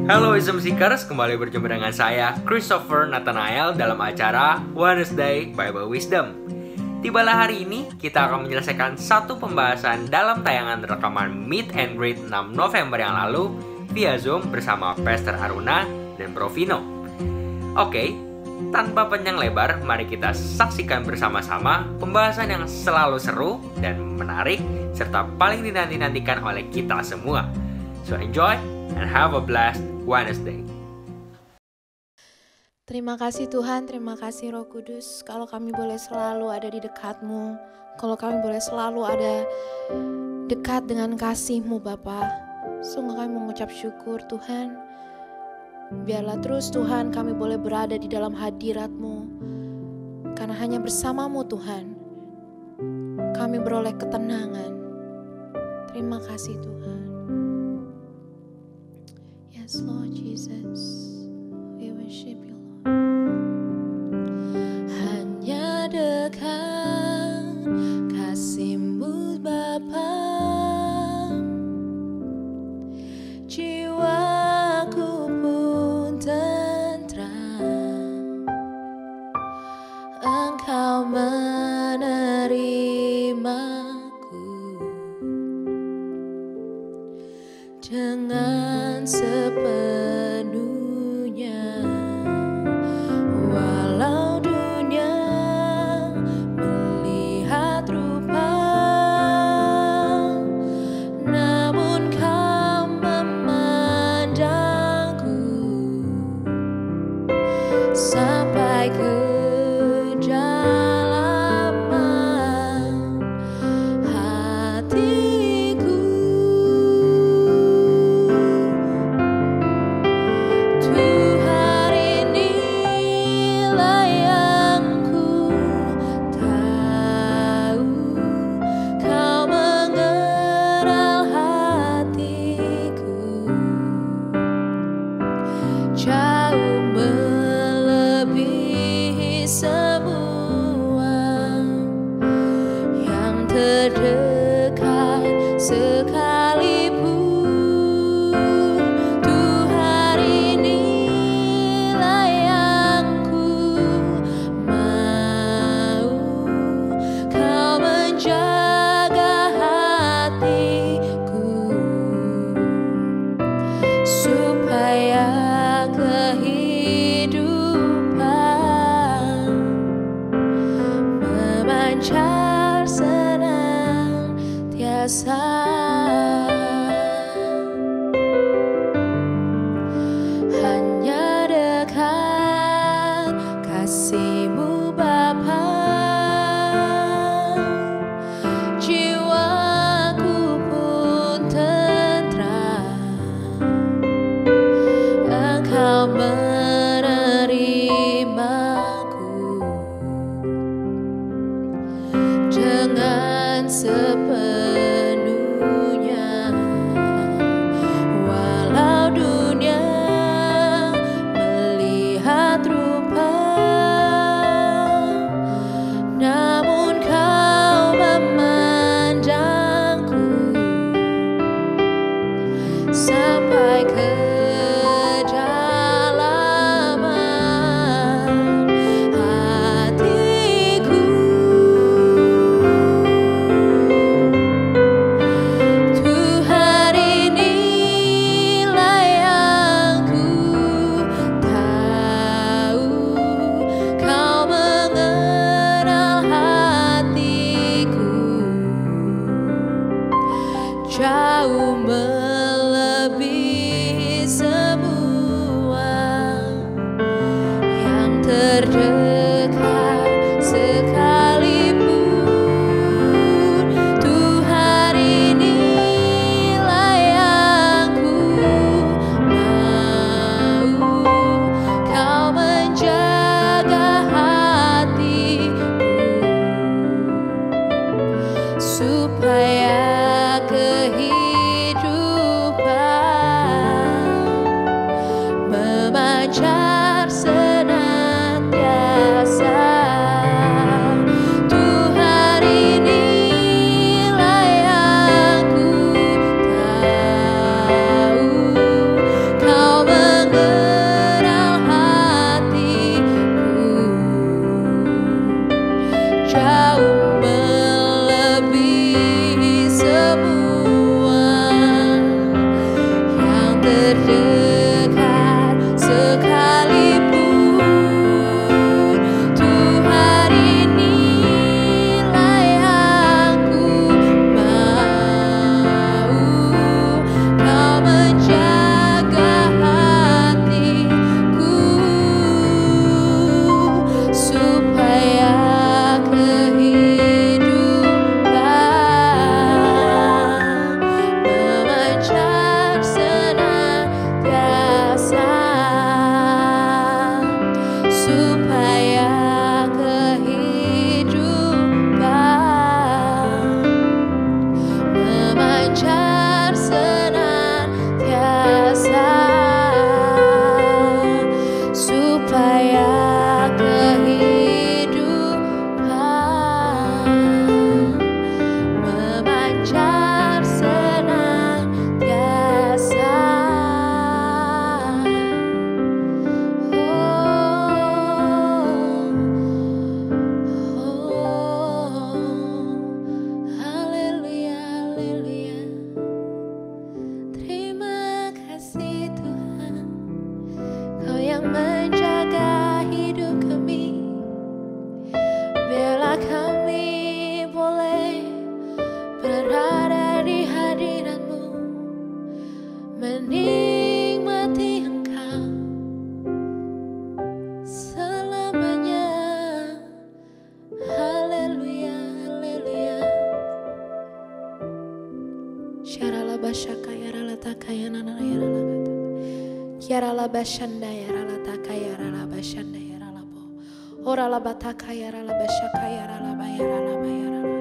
Halo Wisdom Seekers, kembali berjumpa dengan saya Christopher Nathanael dalam acara Wednesday Bible Wisdom. Tibalah hari ini kita akan menyelesaikan satu pembahasan dalam tayangan rekaman Meet and Greet 6 November yang lalu via Zoom bersama Pastor Aruna dan Bro Vino. Oke, tanpa panjang lebar, mari kita saksikan bersama-sama pembahasan yang selalu seru dan menarik serta paling dinanti-nantikan oleh kita semua. So enjoy and have a blessed Wednesday. Terima kasih Tuhan, terima kasih Roh Kudus. Kalau kami boleh selalu ada di dekat-Mu, kalau kami boleh selalu ada dekat dengan kasih-Mu Bapa, sungguh kami mengucap syukur Tuhan. Biarlah terus Tuhan kami boleh berada di dalam hadirat-Mu, karena hanya bersama-Mu Tuhan, kami beroleh ketenangan. Terima kasih Tuhan. Yes Lord Jesus, we worship you. Hanya dekat kasih-Mu Bapa, jiwaku pun tentram. Engkau menerimaku dengan sepenuhnya. Walau dunia melihat rupa, namun Kau memandangku sampai kedalaman hatiku. Tuhan inilah yang ku tahu, Kau mengenal hatiku jauh melebihi semua yang terdekat sekalipun. Tuhan inilah yang ku mau, Kau menjaga hatiku supaya kehidupan memancar senantiasa. Hanya dekat kasih-Mu Bapa, jiwaku pun tentram. Engkau menerimaku dengan sepenuhnya. Walau dunia melihat rupa, namun Kau memandangku sampai kedalaman hatiku. Tuhan inilah yang ku tahu, Kau mengenal hatiku jauh melebihi semua yang terdekat sekalipun. Tuhan inilah yang ku mau, Kau menjaga hatiku supaya kehidupan memancar senantiasa. Tuhan inilah yang ku tahu, Kau jauh melebihi semua yang terdekat sekalipun. Tuhan, inilah yang ku mau, Kau menjaga hatiku supaya kehidupan memancar senantiasa, supaya kehidupan memancar senantiasa, supaya kehidupan memancar senantiasa. Haleluya, haleluya. Terima kasih Tuhan, Kau yang menjaga hidup kami. Biarlah kami boleh berada di hadirat-Mu, menikmati Engkau selamanya. Haleluya, haleluya. Syarala basyaka yarala takaya nanana yarala bata. Yarala basyanda yarala takaya yarala basyanda yarala bo. Orala bataka yarala basyaka yarala bayarala bayarala.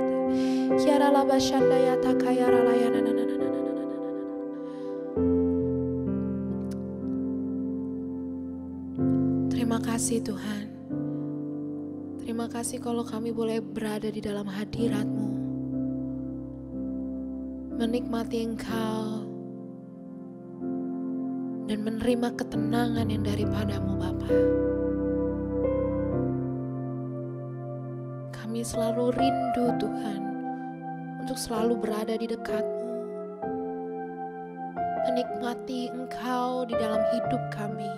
Yarala basyanda yataka yarala yananana. Terima kasih Tuhan. Terima kasih kalau kami boleh berada di dalam hadirat-Mu, menikmati Engkau dan menerima ketenangan yang daripada-Mu Bapa. Kami selalu rindu Tuhan untuk selalu berada di dekat-Mu, menikmati Engkau di dalam hidup kami.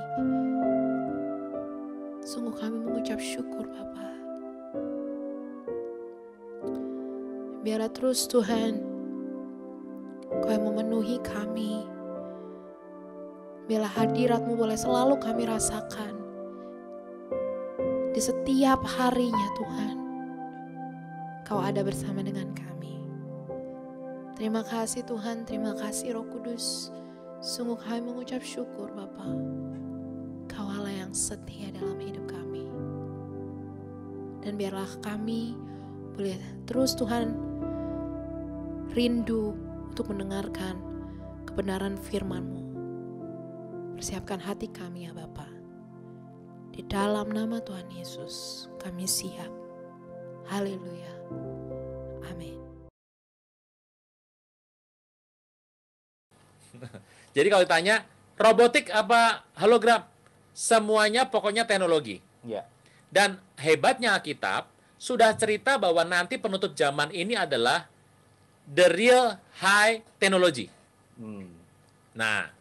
Sungguh kami mengucap syukur Bapa. Biarlah terus Tuhan Kau yang memenuhi kami. Biarlah hadirat-Mu boleh selalu kami rasakan di setiap harinya Tuhan. Kau ada bersama dengan kami. Terima kasih Tuhan, terima kasih Roh Kudus. Sungguh kami mengucap syukur Bapa. Kau Allah yang setia dalam hidup kami. Dan biarlah kami boleh terus Tuhan rindu untuk mendengarkan kebenaran firman-Mu. Persiapkan hati kami ya Bapa. Di dalam nama Tuhan Yesus kami siap. Haleluya. Amin. Jadi kalau ditanya robotik apa hologram, semuanya pokoknya teknologi. Ya. Dan hebatnya Alkitab sudah cerita bahwa nanti penutup zaman ini adalah the real high technology. Nah,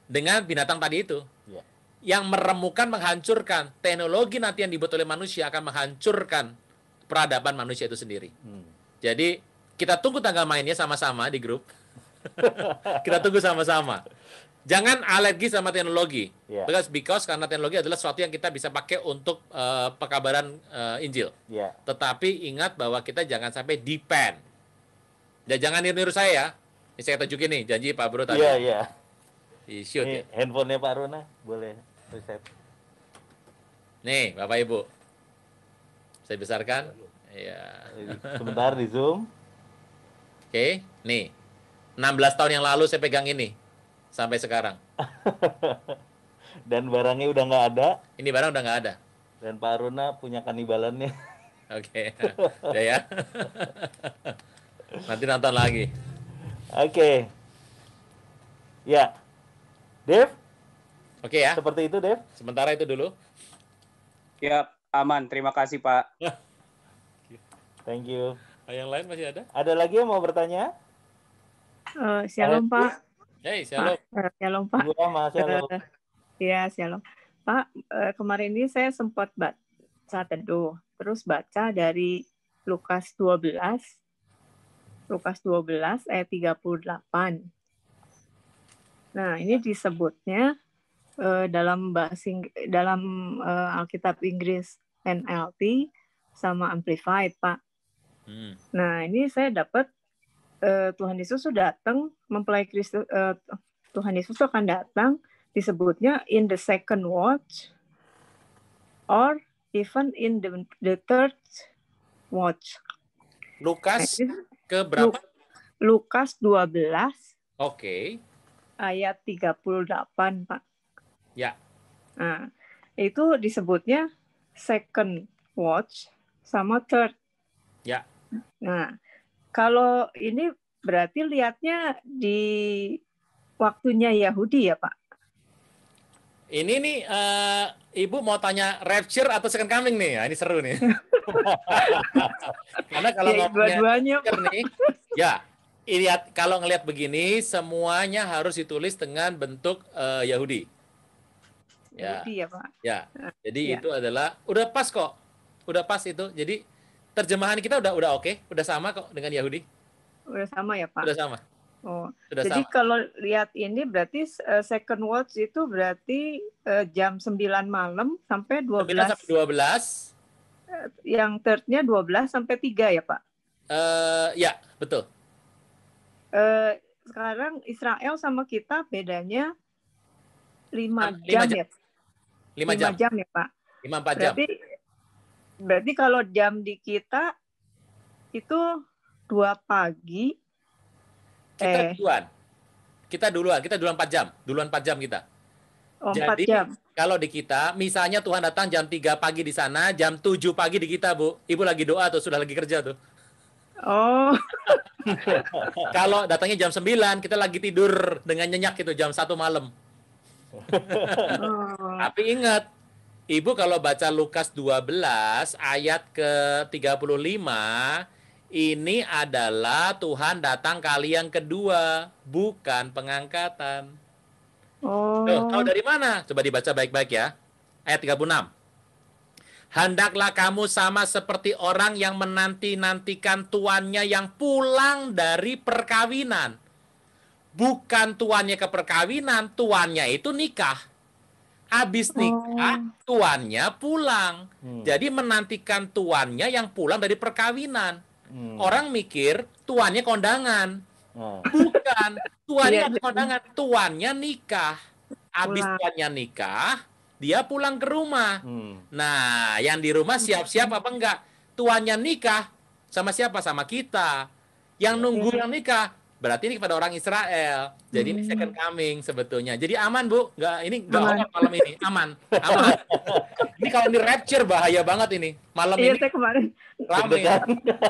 dengan binatang tadi itu, Ya. yang meremukan, menghancurkan teknologi nanti yang dibuat oleh manusia akan menghancurkan peradaban manusia itu sendiri. Jadi kita tunggu tanggal mainnya sama-sama di grup. Kita tunggu sama-sama. Jangan alergi sama teknologi. Yeah. Because karena teknologi adalah sesuatu yang kita bisa pakai untuk pekabaran Injil. Ya. Tetapi ingat bahwa kita jangan sampai depend. Dan jangan niru-niru saya ya. Ini saya tunjukin nih janji Pak Bro tadi. Iya, iya. Di-shoot ya. Ini handphonenya Pak Rona boleh reset. Nih, Bapak Ibu. Saya besarkan. Iya. Sebentar di zoom. Oke, nih. 16 tahun yang lalu saya pegang ini. Sampai sekarang. Dan barangnya udah nggak ada. Ini barang udah nggak ada. Dan Pak Rona punya kanibalannya. Oke. Udah ya. Nanti nonton lagi. Oke. Ya. Dev, Oke ya. seperti itu Dev. Sementara itu dulu. Ya, aman. Terima kasih, Pak. Thank you. Yang lain masih ada? Ada lagi yang mau bertanya? Shalom Pak. Hey, shalom. Shalom Pak. Bu Rama, shalom. Ya, shalom. Pak, kemarin ini saya sempat baca teduh, terus baca dari Lukas 12 ayat 38. Nah, ini disebutnya dalam Alkitab Inggris NLT sama Amplified, Pak. Nah, ini saya dapat Tuhan Yesus sudah datang mempelai Kristus. Tuhan Yesus akan datang, disebutnya in the second watch or even in the third watch. Lukas ke berapa? Lukas 12 Oke. ayat 38, Pak. Ya. Nah, itu disebutnya second watch sama third. Ya. Nah, kalau ini berarti lihatnya di waktunya Yahudi ya, Pak? Ini nih, Ibu mau tanya rapture atau second coming nih? Ini seru nih. Karena kalau Ya, dua-duanya, rapture nih, ya, lihat kalau ngelihat begini, semuanya harus ditulis dengan bentuk Yahudi. Ya, Yahudi ya, Pak? ya. Jadi Ya. itu adalah udah pas kok, udah pas itu. Jadi terjemahan kita udah oke, udah sama kok dengan Yahudi. Udah sama ya, Pak? Udah sama. Oh, Sudah jadi sama. kalau lihat ini berarti second watch itu berarti jam 9 malam sampai 9 sampai 12. 12. Yang thirdnya 12 sampai 3 ya, Pak? Ya, betul. Sekarang Israel sama kita bedanya 5 5 jam jam. ya? 5 jam. 5 jam ya, Pak? 5-4 jam. Berarti kalau jam di kita itu 2 pagi. Kita duluan 4 jam. Duluan 4 jam kita. Oh, 4 Jadi, jam. kalau di kita, misalnya Tuhan datang jam 3 pagi di sana, jam 7 pagi di kita, Bu. Ibu lagi doa tuh, sudah lagi kerja tuh. Oh, Kalau datangnya jam 9, kita lagi tidur dengan nyenyak itu jam 1 malam. Tapi ingat, Ibu kalau baca Lukas 12 ayat ke-35, ini adalah Tuhan datang kali yang kedua, bukan pengangkatan. Tuh, tahu dari mana? Coba dibaca baik-baik ya. Ayat 36. Hendaklah kamu sama seperti orang yang menanti-nantikan tuannya yang pulang dari perkawinan. Bukan tuannya ke perkawinan, tuannya itu nikah. Habis nikah, tuannya pulang. Jadi menantikan tuannya yang pulang dari perkawinan. Orang mikir tuannya kondangan. Bukan, tuannya habis kondangan, tuannya nikah. Habis tuannya nikah, dia pulang ke rumah. Nah, yang di rumah siap-siap apa enggak? Tuannya nikah sama siapa? Sama kita. Yang nunggu yang nikah, berarti ini kepada orang Israel. Jadi ini second coming sebetulnya. Jadi aman, Bu. Ini enggak horor malam ini. Aman. Aman. Ini kalau ini rapture bahaya banget ini. Malam iya, ini saya kemarin rame.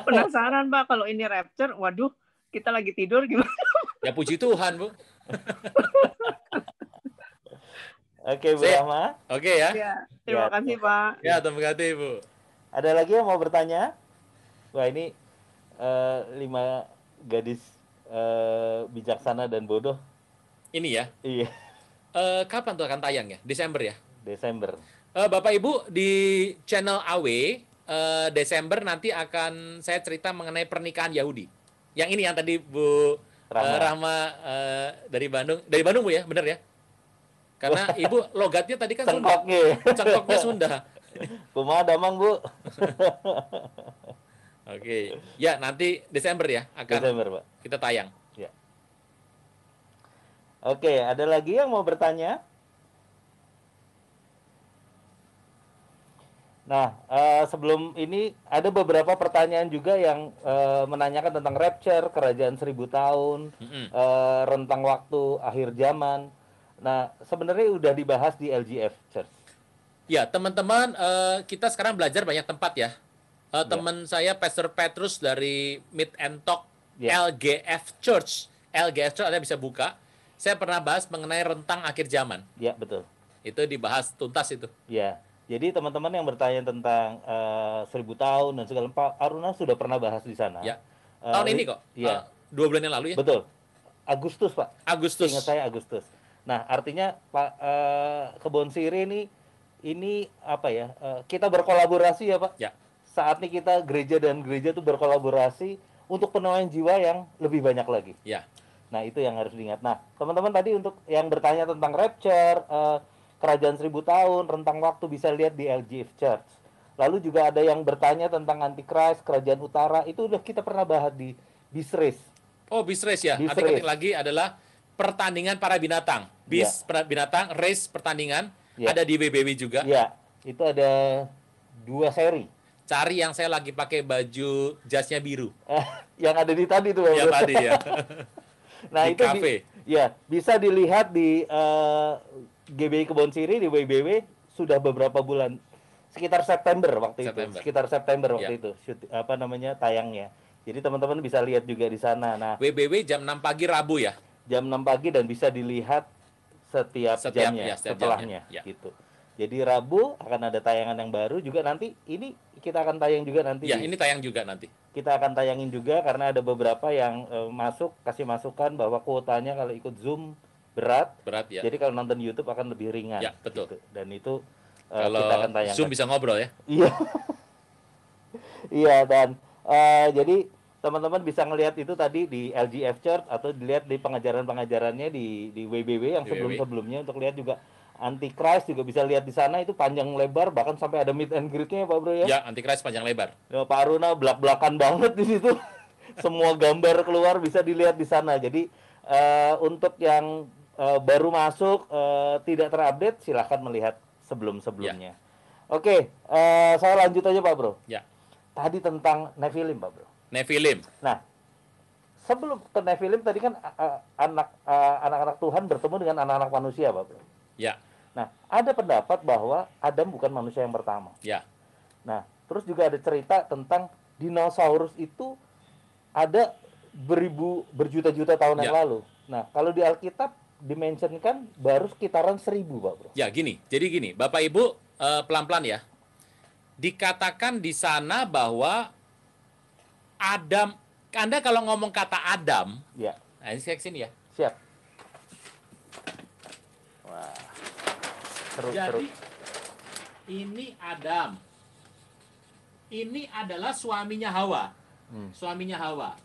penasaran, Pak, kalau ini rapture, waduh, kita lagi tidur gimana? Ya puji Tuhan, Bu. Oke, Bu Sip. Rama. Oke ya. Ya, terima Ya. kasih, Pak. Ya, terima kasih, Bu. Ada lagi yang mau bertanya? Wah, ini 5 gadis bijaksana dan bodoh. Ini ya. Iya, Kapan tuh akan tayang ya? Desember ya? Desember. Bapak Ibu di channel AW Desember nanti akan saya cerita mengenai pernikahan Yahudi. Yang ini yang tadi Bu Rahma dari Bandung Bu ya, bener ya? Karena Ibu logatnya tadi kan Sunda. Cengkoknya Sunda. Kumaha damang, Bu? Oke. Ya, nanti Desember ya akan Desember, Pak. kita tayang. Ya. Oke, ada lagi yang mau bertanya? Nah, sebelum ini ada beberapa pertanyaan juga yang menanyakan tentang rapture, kerajaan 1000 tahun, rentang waktu, akhir zaman. Nah, sebenarnya udah dibahas di LGF Church. Ya, teman-teman, kita sekarang belajar banyak tempat ya. Teman saya, Pastor Petrus dari Meet and Talk LGF Church. LGF Church, Anda bisa buka. Saya pernah bahas mengenai rentang akhir zaman. Ya, betul. Itu dibahas tuntas itu. Ya. Jadi teman-teman yang bertanya tentang 1000 tahun dan segala, Pak Aruna sudah pernah bahas di sana. Ya. Tahun ini kok. Iya. 2 bulan yang lalu ya. Betul. Agustus, Pak. Agustus. Ingat saya Agustus. Nah, artinya Pak Kebon Siri ini apa ya? Kita berkolaborasi ya, Pak. Ya. Saat ini kita gereja dan gereja itu berkolaborasi untuk penemuan jiwa yang lebih banyak lagi. Ya. Nah, itu yang harus diingat. Nah, teman-teman tadi untuk yang bertanya tentang rapture, kerajaan 1000 tahun, rentang waktu bisa lihat di LGF Church. Lalu juga ada yang bertanya tentang Antichrist, kerajaan utara, itu udah kita pernah bahas di Bisres. Oh, Bisres ya. Bisres. Nanti ketik lagi adalah pertandingan para binatang. Binatang, race pertandingan. Ya. Ada di WBW juga. Ya, itu ada 2 seri. Cari yang saya lagi pakai baju jasnya biru. Yang ada di tadi tuh. Ya tadi ya. Nah, Di itu kafe. ya, bisa dilihat di GBI Kebon Siri di WBW sudah beberapa bulan. Sekitar September waktu itu. Sekitar September waktu itu tayangnya. Jadi teman-teman bisa lihat juga di sana. Nah, WBW jam 6 pagi Rabu ya. Jam 6 pagi dan bisa dilihat setiap jamnya, setiap setelahnya jamnya. Ya. gitu. Jadi Rabu akan ada tayangan yang baru juga nanti. Ini kita akan tayang juga nanti. Ya, ini tayang juga nanti. Kita akan tayangin juga karena ada beberapa yang kasih masukan bahwa kuotanya kalau ikut Zoom berat ya. Jadi kalau nonton YouTube akan lebih ringan. Ya, betul. Gitu. Dan itu kalau kita akan tayangkan. Zoom bisa ngobrol ya. Iya. Iya, dan jadi teman-teman bisa ngelihat itu tadi di LGF Church atau dilihat di pengajaran-pengajarannya di WBW yang sebelum-sebelumnya untuk lihat juga Antichrist juga bisa lihat di sana, itu panjang lebar bahkan sampai ada meet and greet-nya ya Pak Bro ya. Ya, Antichrist panjang lebar. Ya, Pak Aruna belak-belakan banget di situ. Semua gambar keluar bisa dilihat di sana. Jadi untuk yang baru masuk tidak terupdate silahkan melihat sebelum-sebelumnya. Ya. Oke, saya lanjut aja Pak Bro. Ya. Tadi tentang Nephilim Pak Bro. Nephilim. Nah, sebelum ke Nephilim tadi kan anak-anak Tuhan bertemu dengan anak-anak manusia Pak Bro. Ya. Nah, ada pendapat bahwa Adam bukan manusia yang pertama. Ya. Nah, terus juga ada cerita tentang dinosaurus itu ada berjuta-juta tahun yang lalu. Nah, kalau di Alkitab dimentionkan baru sekitaran 1000 Pak Bro. Ya, gini. Jadi gini, Bapak Ibu pelan-pelan ya. Dikatakan di sana bahwa Adam, Anda kalau ngomong kata Adam, ya. Nah ini saya kesini ya. Siap. Wah, Jadi ini Adam, ini adalah suaminya Hawa, suaminya Hawa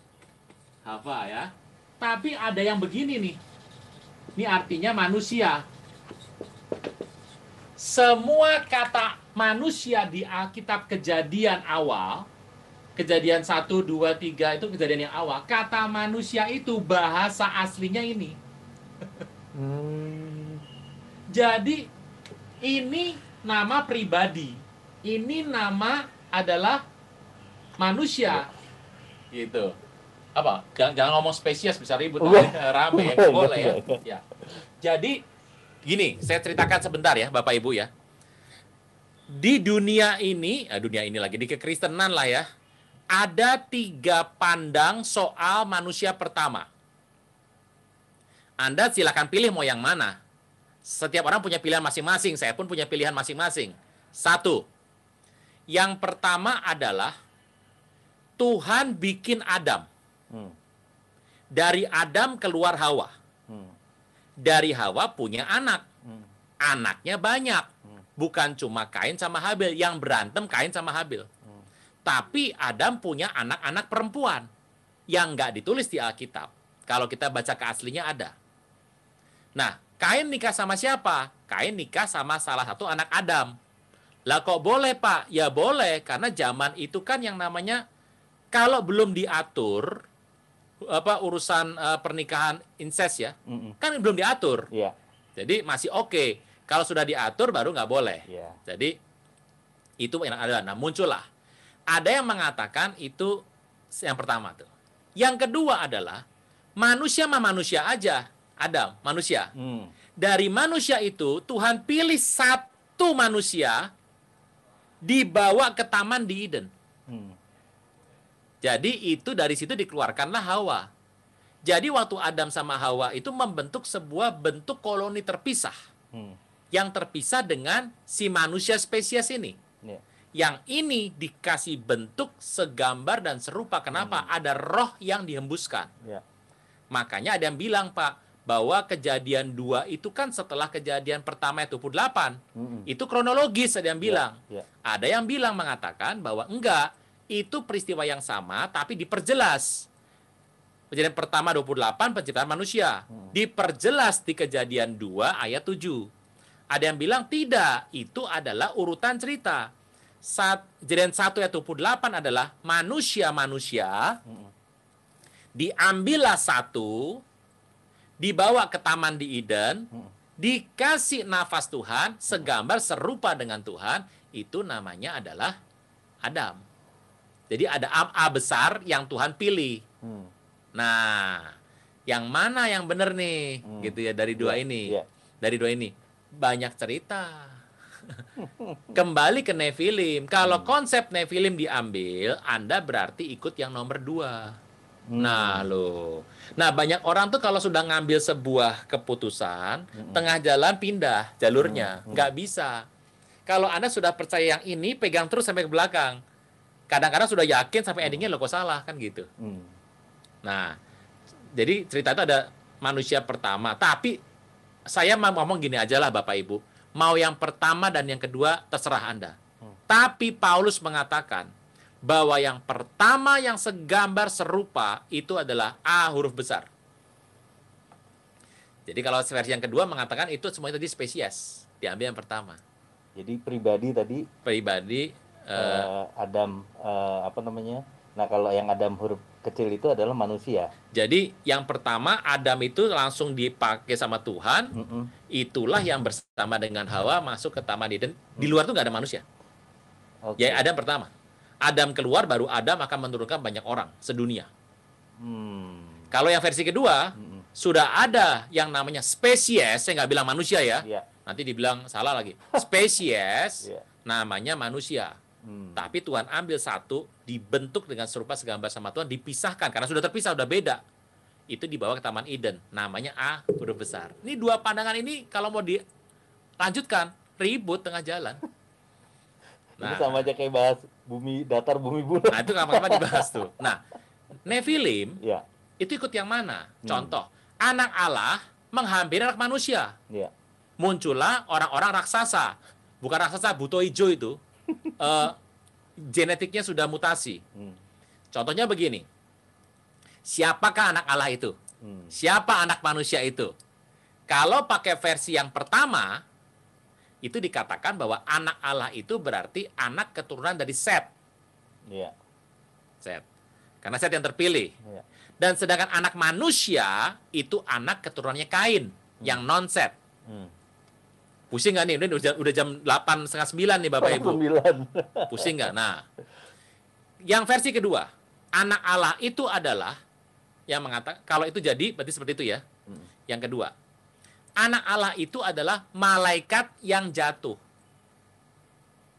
ya. Tapi ada yang begini nih, ini artinya manusia. Semua kata manusia di Alkitab Kejadian awal, Kejadian 1, 2, 3 itu kejadian yang awal. Kata manusia itu bahasa aslinya ini. Jadi ini nama pribadi. Ini nama adalah manusia. Gitu. Apa? Jangan ngomong spesies bisa ribut rame ya. Boleh ya. Jadi gini, saya ceritakan sebentar ya Bapak Ibu ya. Di dunia ini lagi di kekristenan lah ya. Ada 3 pandang soal manusia pertama. Anda silakan pilih mau yang mana. Setiap orang punya pilihan masing-masing. Saya pun punya pilihan masing-masing. 1. Yang pertama adalah Tuhan bikin Adam. Dari Adam keluar Hawa. Dari Hawa punya anak. Anaknya banyak. Bukan cuma Kain sama Habil. Yang berantem Kain sama Habil. Tapi Adam punya anak-anak perempuan yang nggak ditulis di Alkitab. Kalau kita baca ke aslinya ada. Nah, Kain nikah sama siapa? Kain nikah sama salah satu anak Adam. Lah kok boleh Pak? Ya boleh, karena zaman itu kan yang namanya kalau belum diatur urusan pernikahan incest ya, kan belum diatur. Yeah. Jadi masih oke. Kalau sudah diatur baru nggak boleh. Yeah. Jadi itu yang ada. Nah muncullah. Ada yang mengatakan itu yang pertama tuh. Yang kedua adalah manusia sama manusia aja. Adam, manusia. Dari manusia itu Tuhan pilih satu manusia dibawa ke taman di Eden. Jadi itu dari situ dikeluarkanlah Hawa. Jadi waktu Adam sama Hawa itu membentuk sebuah bentuk koloni terpisah. yang terpisah dengan si manusia spesies ini. Ya. Yang ini dikasih bentuk segambar dan serupa. Kenapa? Ada roh yang dihembuskan. Ya. Makanya ada yang bilang, Pak, bahwa kejadian 2 itu kan setelah kejadian pertama itu 28. Itu kronologis, ada yang bilang. Ya. Ada yang bilang mengatakan bahwa enggak, itu peristiwa yang sama tapi diperjelas. Kejadian pertama 28 penciptaan manusia. Diperjelas di kejadian 2 ayat 7. Ada yang bilang tidak, itu adalah urutan cerita. Kejadian 1 ayat 28 adalah manusia-manusia diambillah satu, dibawa ke taman di Eden, dikasih nafas Tuhan, segambar serupa dengan Tuhan, itu namanya adalah Adam. Jadi ada A besar yang Tuhan pilih. Nah, yang mana yang benar nih? Gitu ya, dari dua ini. Dari dua ini. Banyak cerita. Kembali ke Nephilim. Kalau konsep Nephilim diambil, Anda berarti ikut yang nomor 2. Nah, loh. Nah, banyak orang tuh kalau sudah ngambil sebuah keputusan, tengah jalan pindah jalurnya. Nggak bisa. Kalau Anda sudah percaya yang ini, pegang terus sampai ke belakang. Kadang-kadang sudah yakin sampai endingnya, lo kok salah, kan gitu. Nah, jadi cerita itu ada manusia pertama. Tapi saya mau ngomong gini aja lah Bapak Ibu. Mau yang pertama dan yang kedua terserah Anda. Tapi Paulus mengatakan bahwa yang pertama yang segambar serupa itu adalah A huruf besar. Jadi kalau versi yang kedua mengatakan itu semuanya tadi spesies. Diambil yang pertama. Jadi pribadi tadi. Pribadi. Adam, apa namanya? Nah, kalau yang Adam huruf kecil itu adalah manusia. Jadi yang pertama Adam itu langsung dipakai sama Tuhan. Itulah yang bersama dengan Hawa masuk ke Taman Eden. Di luar tuh nggak ada manusia. Ya Adam pertama. Adam keluar baru Adam akan menurunkan banyak orang sedunia. Kalau yang versi kedua sudah ada yang namanya spesies. Saya nggak bilang manusia ya. Nanti dibilang salah lagi. Spesies namanya manusia. Tapi Tuhan ambil satu, dibentuk dengan serupa segambar sama Tuhan, dipisahkan karena sudah terpisah, sudah beda. Itu dibawa ke Taman Eden, namanya A huruf besar. Ini dua pandangan ini kalau mau dilanjutkan ribut tengah jalan. Nah, ini sama aja kayak bahas bumi datar, bumi bulat. Nah, itu kapan-kapan dibahas tuh. Nah, Nephilim itu ikut yang mana? Contoh, anak Allah menghampiri anak manusia. Muncullah orang-orang raksasa. Bukan raksasa buto hijau itu. Genetiknya sudah mutasi. Contohnya begini. Siapakah anak Allah itu? Siapa anak manusia itu? Kalau pakai versi yang pertama, itu dikatakan bahwa anak Allah itu berarti anak keturunan dari Set. Set. Karena Set yang terpilih. Dan sedangkan anak manusia itu anak keturunannya Kain, yang non-Set. Pusing nggak nih? Udah jam 8:30 nih Bapak Ibu. 9. Pusing nggak? Nah, yang versi kedua, anak Allah itu adalah yang mengatakan, kalau itu jadi berarti seperti itu ya. Yang kedua, anak Allah itu adalah malaikat yang jatuh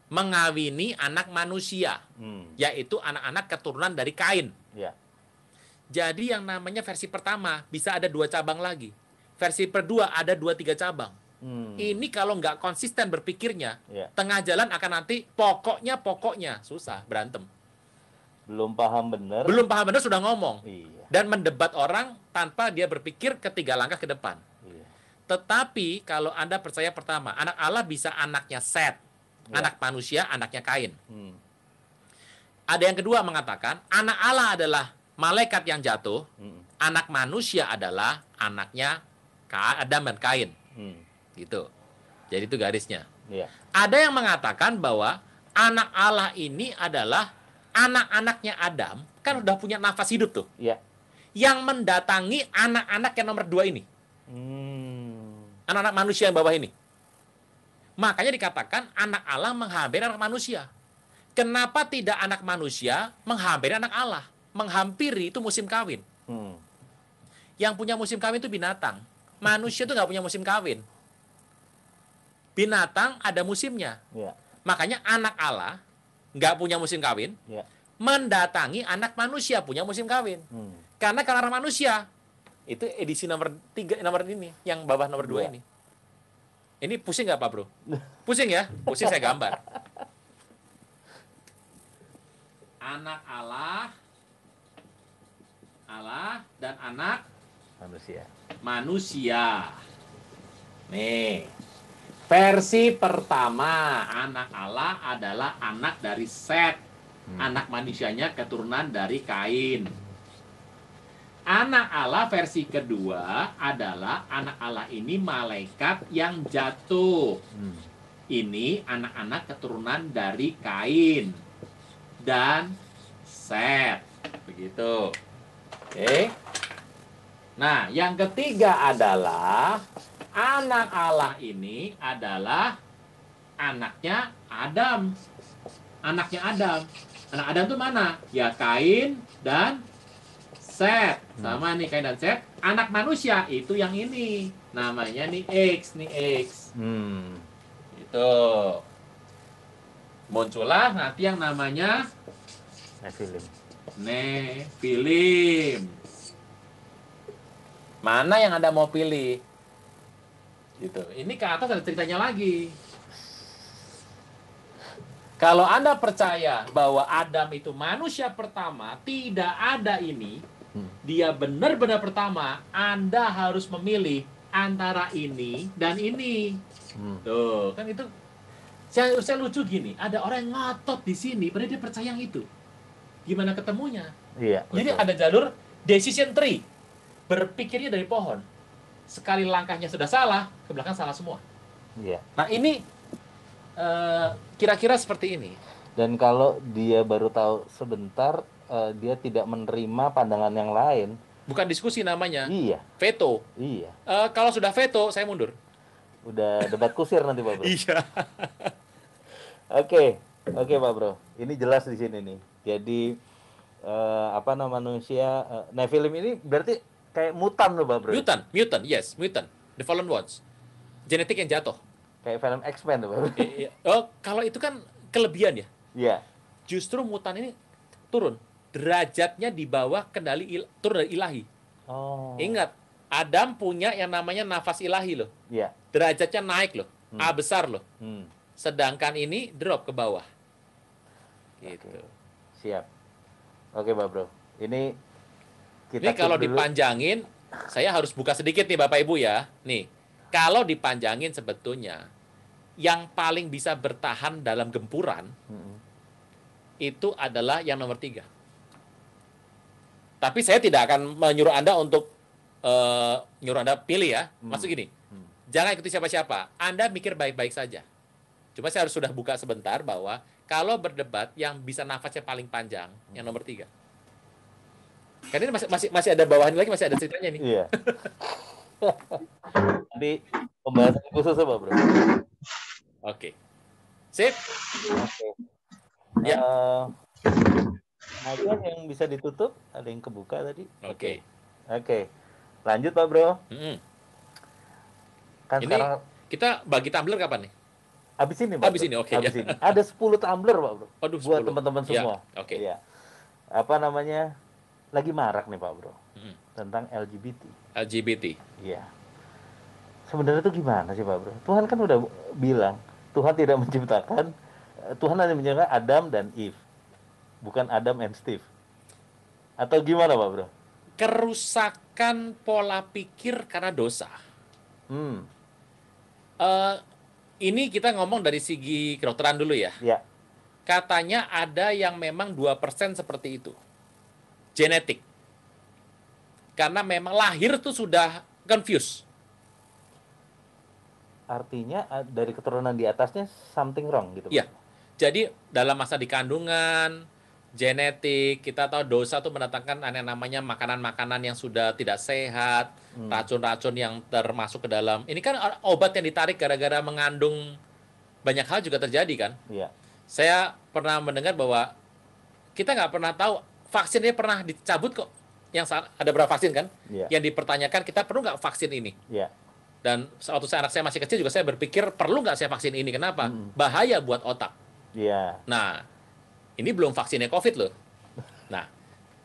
mengawini anak manusia, yaitu anak-anak keturunan dari Kain. Jadi yang namanya versi pertama bisa ada 2 cabang lagi. Versi kedua ada 2-3 cabang. Ini kalau nggak konsisten berpikirnya, tengah jalan akan nanti pokoknya susah, berantem. Belum paham benar Sudah ngomong. Dan mendebat orang tanpa dia berpikir 3 langkah ke depan. Tetapi kalau Anda percaya pertama, anak Allah bisa anaknya Set, anak manusia anaknya Kain. Ada yang kedua mengatakan anak Allah adalah malaikat yang jatuh, anak manusia adalah anaknya Adam dan Kain. Gitu. Jadi itu garisnya. Ada yang mengatakan bahwa anak Allah ini adalah anak-anaknya Adam, kan udah punya nafas hidup tuh. Yang mendatangi anak-anak yang nomor 2 ini. Anak-anak manusia yang bawah ini. Makanya dikatakan anak Allah menghampiri anak manusia. Kenapa tidak anak manusia menghampiri anak Allah? Menghampiri itu musim kawin. Yang punya musim kawin itu binatang. Manusia itu nggak punya musim kawin. Binatang ada musimnya. Makanya anak Allah nggak punya musim kawin, mendatangi anak manusia punya musim kawin. Karena kalau anak manusia itu edisi nomor 3, nomor ini, yang bawah nomor 2 ini. Ini pusing nggak Pak Bro? Pusing ya? Pusing saya gambar. Anak Allah, Allah dan anak manusia. Nih, versi pertama anak Allah adalah anak dari Set. Anak manusianya keturunan dari Kain. Anak Allah versi kedua adalah anak Allah ini malaikat yang jatuh. Ini anak-anak keturunan dari Kain dan Set. Begitu. Oke. Nah, yang ketiga adalah anak Allah ini adalah anaknya Adam. Anaknya Adam. Anak Adam itu mana? Ya Kain dan Set. Sama nih Kain dan Set. Anak manusia itu yang ini. Namanya nih X, Itu. Muncullah nanti yang namanya Nephilim. Mana yang Anda mau pilih? Gitu. Ini ke atas ada ceritanya lagi. Kalau Anda percaya bahwa Adam itu manusia pertama, tidak ada ini, dia benar-benar pertama, Anda harus memilih antara ini dan ini. Tuh, kan itu saya lucu gini, ada orang yang ngotot di sini, padahal dia percaya yang itu. Gimana ketemunya? Iya. Jadi ada jalur decision tree. Berpikirnya dari pohon. Sekali langkahnya sudah salah, ke belakang salah semua. Iya. Nah, ini kira-kira seperti ini. Dan kalau dia baru tahu sebentar, dia tidak menerima pandangan yang lain. Bukan diskusi namanya. Iya. Veto. Iya. Kalau sudah veto, saya mundur. Udah debat kusir nanti Pak Bro. Iya. Oke, Pak Bro. Ini jelas di sini nih. Jadi manusia Nephilim ini berarti kayak mutan loh Pak Bro. Mutant, yes, mutant. The fallen ones. Genetik yang jatuh. Kayak film X-Men tuh Pak Bro. Oh, kalau itu kan kelebihan ya. Iya. Justru mutan ini turun. Derajatnya di bawah kendali turun dari ilahi. Oh. Ingat, Adam punya yang namanya nafas ilahi loh. Iya. Derajatnya naik loh. A besar loh. Sedangkan ini drop ke bawah. Gitu. Oke. Siap. Oke, Pak Bro. Ini kita kalau dulu. dipanjangin, saya harus buka sedikit nih Bapak Ibu ya. Nih, kalau dipanjangin sebetulnya yang paling bisa bertahan dalam gempuran itu adalah yang nomor 3. Tapi saya tidak akan menyuruh Anda untuk nyuruh Anda pilih ya. Maksud gini, jangan ikuti siapa-siapa. Anda mikir baik-baik saja. Cuma saya harus sudah buka sebentar bahwa kalau berdebat yang bisa nafasnya paling panjang, yang nomor 3. Karena ini masih ada bawahan lagi, masih ada ceritanya nih. Iya. Di pembahasan khusus Pak Bro. Oke. Sip. Oke. Ya. Ada yang bisa ditutup, ada yang kebuka tadi. Oke. Lanjut Pak Bro. Kan Ini sekarang kita bagi tumbler kapan nih? Habis ini Pak. Habis ini, oke. Habis ini. Ada 10 tumbler Pak Bro. Waduh, buat 10. teman-teman semua. Ya, oke. Iya. Lagi marak nih Pak Bro. Tentang LGBT. LGBT. Iya. Sebenarnya itu gimana sih Pak Bro? Tuhan kan udah bilang, Tuhan tidak menciptakan, Tuhan hanya menciptakan Adam dan Eve. Bukan Adam and Steve. Atau gimana Pak Bro? Kerusakan pola pikir karena dosa. Ini kita ngomong dari segi kedokteran dulu ya. Ya. Katanya ada yang memang 2% seperti itu. Genetik. Karena memang lahir tuh sudah confused. Artinya dari keturunan di atasnya something wrong gitu. Iya. Jadi dalam masa dikandungan, genetik, kita tahu dosa tuh mendatangkan yang namanya makanan-makanan yang sudah tidak sehat, racun-racun yang termasuk ke dalam. Ini kan obat yang ditarik gara-gara mengandung banyak hal juga terjadi kan. Iya. Saya pernah mendengar bahwa kita nggak pernah tahu vaksinnya pernah dicabut kok. Yang ada berapa vaksin kan? Iya. Yang dipertanyakan kita perlu nggak vaksin ini? Iya. Dan waktu anak saya masih kecil juga saya berpikir perlu nggak saya vaksin ini? Kenapa? Bahaya buat otak. Iya. Nah, ini belum vaksinnya COVID loh. Nah,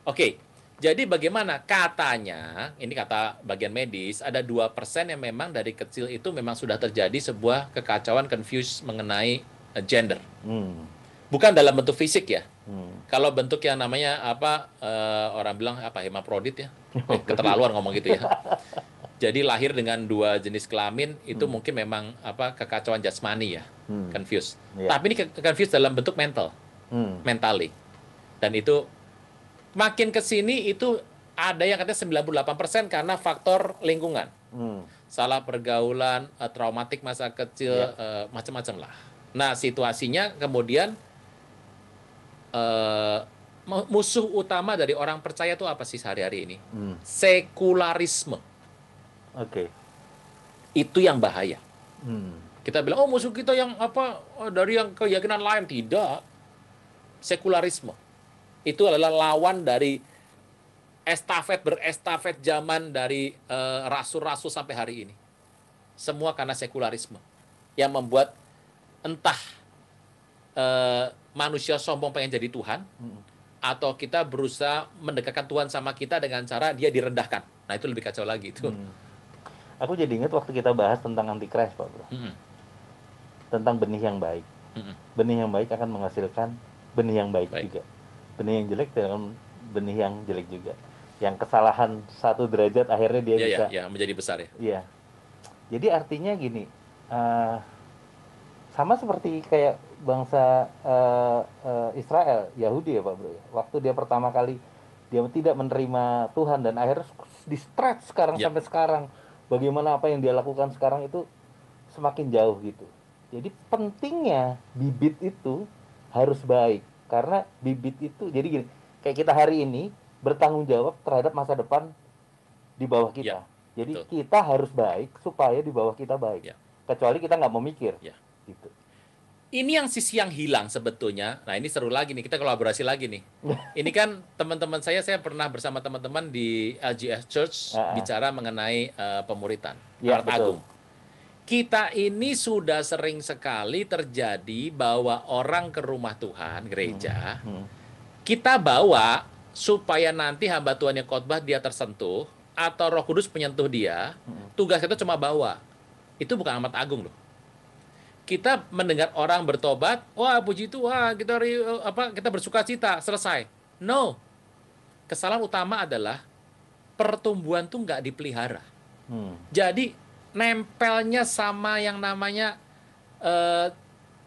oke. Jadi bagaimana? Katanya, ini kata bagian medis, ada 2% yang memang dari kecil itu memang sudah terjadi sebuah kekacauan, confuse mengenai gender. Bukan dalam bentuk fisik ya. Kalau bentuk yang namanya apa, orang bilang apa, hemaprodit ya. Keterlaluan ngomong gitu ya. Jadi lahir dengan 2 jenis kelamin itu mungkin memang apa, kekacauan jasmani ya. Confuse. Tapi ini confuse dalam bentuk mental. Mentally. Dan itu makin ke sini itu ada yang katanya 98% karena faktor lingkungan. Salah pergaulan, traumatik masa kecil, macam-macam lah. Nah, situasinya kemudian musuh utama dari orang percaya itu apa sih sehari-hari ini? Sekularisme. Oke. Itu yang bahaya. Kita bilang, oh musuh kita yang apa, dari yang keyakinan lain. Tidak. Sekularisme. Itu adalah lawan dari berestafet zaman dari rasul-rasul sampai hari ini. Semua karena sekularisme. Yang membuat entah manusia sombong pengen jadi Tuhan, atau kita berusaha mendekatkan Tuhan sama kita dengan cara dia direndahkan. Nah itu lebih kacau lagi itu. Aku jadi ingat waktu kita bahas tentang antikris, Pak Bro. Tentang benih yang baik. Benih yang baik akan menghasilkan benih yang baik juga. Benih yang jelek dengan benih yang jelek juga. Yang kesalahan 1 derajat akhirnya dia bisa menjadi besar ya. Iya. Jadi artinya gini, sama seperti kayak bangsa Israel, Yahudi ya Pak Bro. Waktu dia pertama kali dia tidak menerima Tuhan dan akhirnya di stretch sekarang sampai sekarang. Bagaimana apa yang dia lakukan sekarang itu semakin jauh gitu. Jadi pentingnya bibit itu harus baik. Karena bibit itu, jadi gini, kayak kita hari ini bertanggung jawab terhadap masa depan di bawah kita. Jadi kita harus baik supaya di bawah kita baik. Kecuali kita nggak mau mikir. Gitu. Ini yang sisi yang hilang sebetulnya. Nah ini seru lagi nih, kita kolaborasi lagi nih. Ini kan teman-teman saya pernah bersama teman-teman di LGS Church bicara mengenai pemuritan. Agung. Kita ini sudah sering sekali terjadi bahwa orang ke rumah Tuhan, gereja, kita bawa supaya nanti hamba Tuhan yang khotbah dia tersentuh, atau Roh Kudus menyentuh dia, tugas kita cuma bawa. Itu bukan amat agung loh. Kita mendengar orang bertobat, wah puji Tuhan, kita bersuka cita, selesai. No. Kesalahan utama adalah pertumbuhan tuh nggak dipelihara. Jadi nempelnya sama yang namanya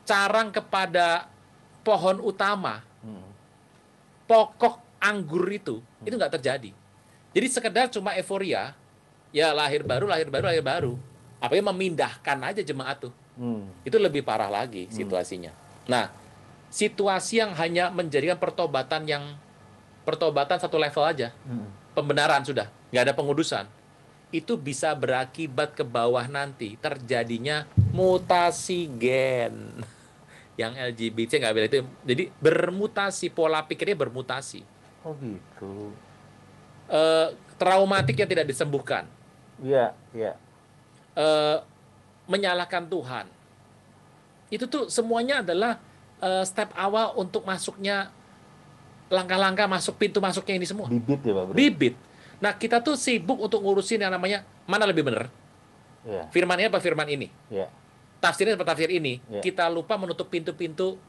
carang kepada pohon utama, pokok anggur itu nggak terjadi. Jadi sekedar cuma euforia, ya lahir baru. Apalagi memindahkan aja jemaat tuh. Itu lebih parah lagi situasinya. Nah, situasi yang hanya menjadikan pertobatan satu level aja, pembenaran sudah, nggak ada pengudusan. Itu bisa berakibat ke bawah nanti terjadinya mutasi gen yang LGBT nggak boleh itu. Jadi bermutasi, pola pikirnya bermutasi. Oh gitu. Traumatik yang tidak disembuhkan. Iya. Menyalahkan Tuhan. Itu tuh semuanya adalah step awal untuk masuknya, langkah-langkah masuk, pintu masuknya ini semua. Bibit ya Pak Bro? Bibit. Nah, kita tuh sibuk untuk ngurusin yang namanya mana lebih benar. Firman ini apa firman ini? Tafsirnya apa tafsir ini? Kita lupa menutup pintu-pintu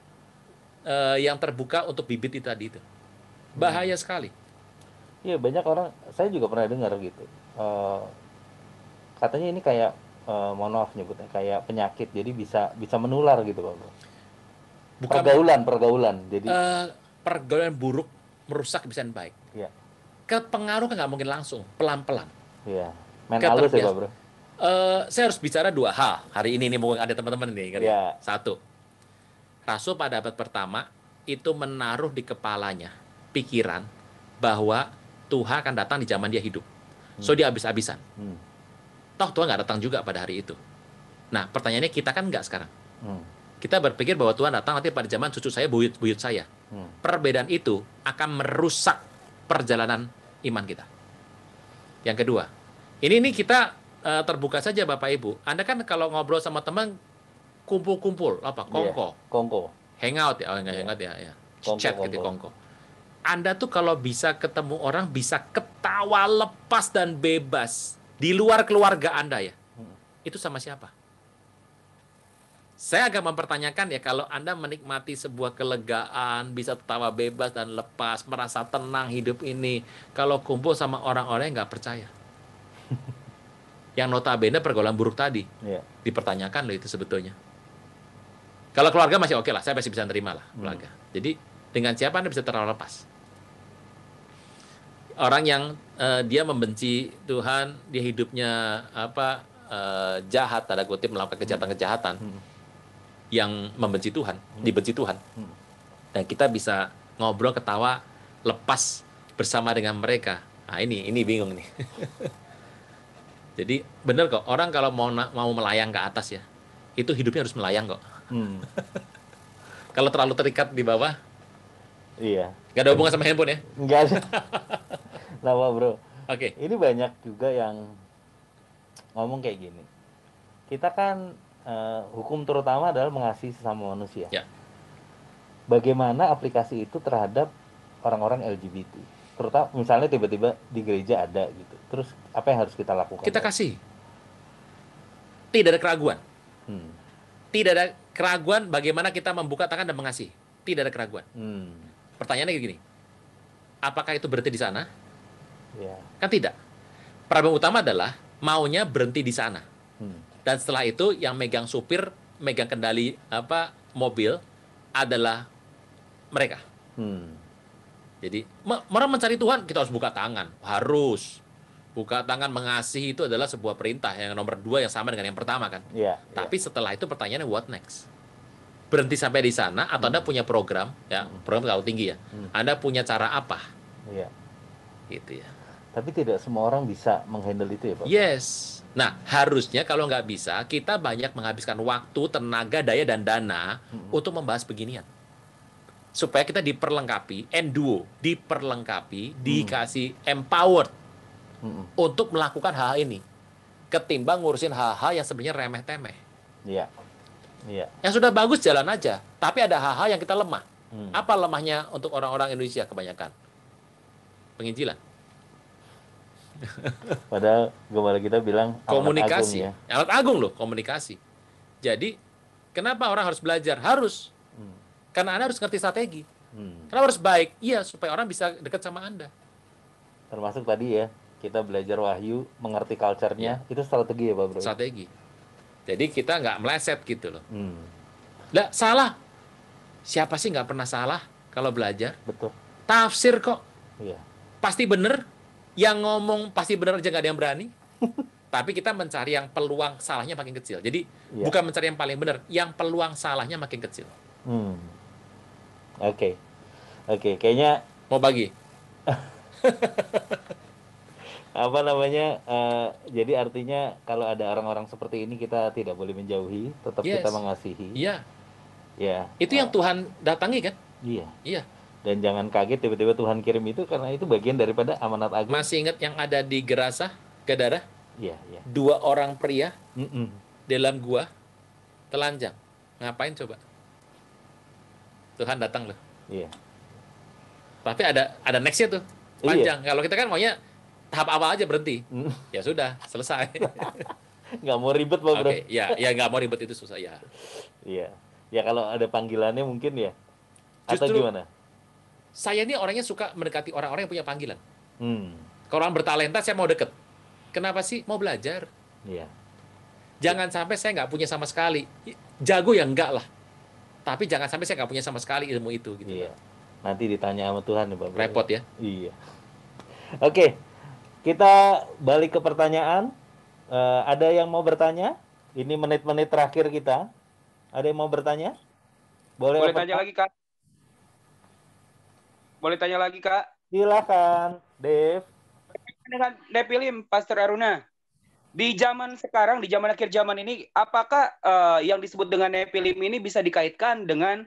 yang terbuka untuk bibit itu tadi itu. Bahaya sekali. Iya, banyak orang, saya juga pernah dengar gitu. Katanya ini kayak mohon maaf nyebutnya kayak penyakit, jadi bisa menular gitu Pak Bro. Bukan pergaulan. Jadi pergaulan buruk merusak kebiasaan baik. Iya. Kepengaruh kan nggak mungkin langsung, pelan-pelan. Iya. Main halus ya Pak Bro. Saya harus bicara 2 hal hari ini nih, mungkin ada teman-teman nih. Satu, Rasul pada abad pertama itu menaruh di kepalanya pikiran bahwa Tuhan akan datang di zaman dia hidup. So dia habis-habisan. Toh Tuhan nggak datang juga pada hari itu. Nah pertanyaannya, kita kan nggak sekarang. Kita berpikir bahwa Tuhan datang nanti pada zaman cucu saya, buyut saya. Perbedaan itu akan merusak perjalanan iman kita. Yang kedua, ini kita terbuka saja Bapak Ibu. Anda kan kalau ngobrol sama teman, kumpul-kumpul, apa? Kongko. Kongko. Hangout ya, hangout ya. Chat gitu, kongko. Anda tuh kalau bisa ketemu orang, bisa ketawa lepas dan bebas. Di luar keluarga Anda ya. Itu sama siapa? Saya agak mempertanyakan ya, kalau Anda menikmati sebuah kelegaan, bisa tertawa bebas dan lepas, merasa tenang hidup ini, kalau kumpul sama orang-orang yang nggak percaya. Yang notabene pergaulan buruk tadi. Dipertanyakan loh itu sebetulnya. Kalau keluarga masih oke lah, saya masih bisa nerima lah keluarga. Jadi dengan siapa Anda bisa terlalu lepas? Orang yang dia membenci Tuhan, dia hidupnya jahat, tanda kutip, melakukan kejahatan-kejahatan, yang membenci Tuhan, dibenci Tuhan. Dan kita bisa ngobrol, ketawa, lepas bersama dengan mereka. Nah ini bingung nih. Jadi benar kok, orang kalau mau melayang ke atas ya, itu hidupnya harus melayang kok. Kalau terlalu terikat di bawah, gak ada hubungan sama handphone ya? Enggak ada. Lama bro. Oke. Ini banyak juga yang ngomong kayak gini. Kita kan hukum terutama adalah mengasihi sesama manusia. Ya. Bagaimana aplikasi itu terhadap orang-orang LGBT? Terutama misalnya tiba-tiba di gereja ada gitu. Terus apa yang harus kita lakukan? Kita kasih. Tidak ada keraguan. Tidak ada keraguan bagaimana kita membuka tangan dan mengasihi. Tidak ada keraguan. Pertanyaannya gini. Apakah itu berhenti di sana? Kan tidak. Problem utama adalah maunya berhenti di sana. Dan setelah itu yang megang supir, megang kendali mobil adalah mereka. Jadi orang mencari Tuhan, kita harus buka tangan. Harus. Buka tangan mengasihi itu adalah sebuah perintah yang nomor 2 yang sama dengan yang pertama kan. Tapi setelah itu pertanyaannya what next? Berhenti sampai di sana atau Anda punya program, ya program terlalu tinggi ya. Anda punya cara apa? Gitu ya. Tapi tidak semua orang bisa menghandle itu ya Pak? Yes. Nah, harusnya kalau nggak bisa, kita banyak menghabiskan waktu, tenaga, daya, dan dana untuk membahas beginian. Supaya kita diperlengkapi, enduo, diperlengkapi, dikasih empowered untuk melakukan hal ini. Ketimbang ngurusin hal-hal yang sebenarnya remeh-temeh. Yang sudah bagus jalan aja, tapi ada hal-hal yang kita lemah. Apa lemahnya untuk orang-orang Indonesia kebanyakan? Penginjilan. Padahal gembala kita bilang komunikasi. Agung, ya? Alat agung loh, komunikasi. Jadi, kenapa orang harus belajar? Harus. Karena Anda harus ngerti strategi. Kenapa harus baik? Iya, supaya orang bisa dekat sama Anda. Termasuk tadi ya, kita belajar wahyu, mengerti culture-nya, itu strategi ya Pak Bro? Strategi. Jadi kita nggak meleset gitu loh. Lah, salah. Siapa sih nggak pernah salah kalau belajar? Betul. Tafsir kok. Pasti bener. Yang ngomong pasti bener aja nggak ada yang berani. Tapi kita mencari yang peluang salahnya makin kecil. Jadi bukan mencari yang paling benar, yang peluang salahnya makin kecil. Oke, kayaknya mau bagi. Apa namanya? Jadi artinya kalau ada orang-orang seperti ini kita tidak boleh menjauhi, tetap kita mengasihi. Itu yang Tuhan datangi kan? Iya. Dan jangan kaget tiba-tiba Tuhan kirim itu, karena itu bagian daripada amanat agung. Masih ingat yang ada di Gerasa, Gadara? 2 orang pria dalam gua telanjang. Ngapain coba? Tuhan datang loh. Tapi ada next-nya tuh. Panjang. Kalau kita kan maunya tahap awal aja berhenti. Ya sudah, selesai. Nggak mau ribet Pak Bro. Ya nggak mau ribet, itu susah ya. Ya kalau ada panggilannya mungkin ya. Atau Justru, gimana? Saya ini orangnya suka mendekati orang-orang yang punya panggilan. Kalau orang bertalenta, saya mau deket. Kenapa sih? Mau belajar. Jangan sampai saya nggak punya sama sekali. Jago ya enggak lah. Tapi jangan sampai saya nggak punya sama sekali ilmu itu. Gitu. Nanti ditanya sama Tuhan ya Pak. Repot ya. Oke, kita balik ke pertanyaan. Ada yang mau bertanya? Ini menit-menit terakhir kita. Ada yang mau bertanya? Boleh tanya lagi Kak? Boleh tanya lagi Kak? Silakan, Dev. Dengan Nephilim, Pastor Aruna. Di zaman sekarang, di zaman akhir zaman ini, apakah yang disebut dengan Nephilim ini bisa dikaitkan dengan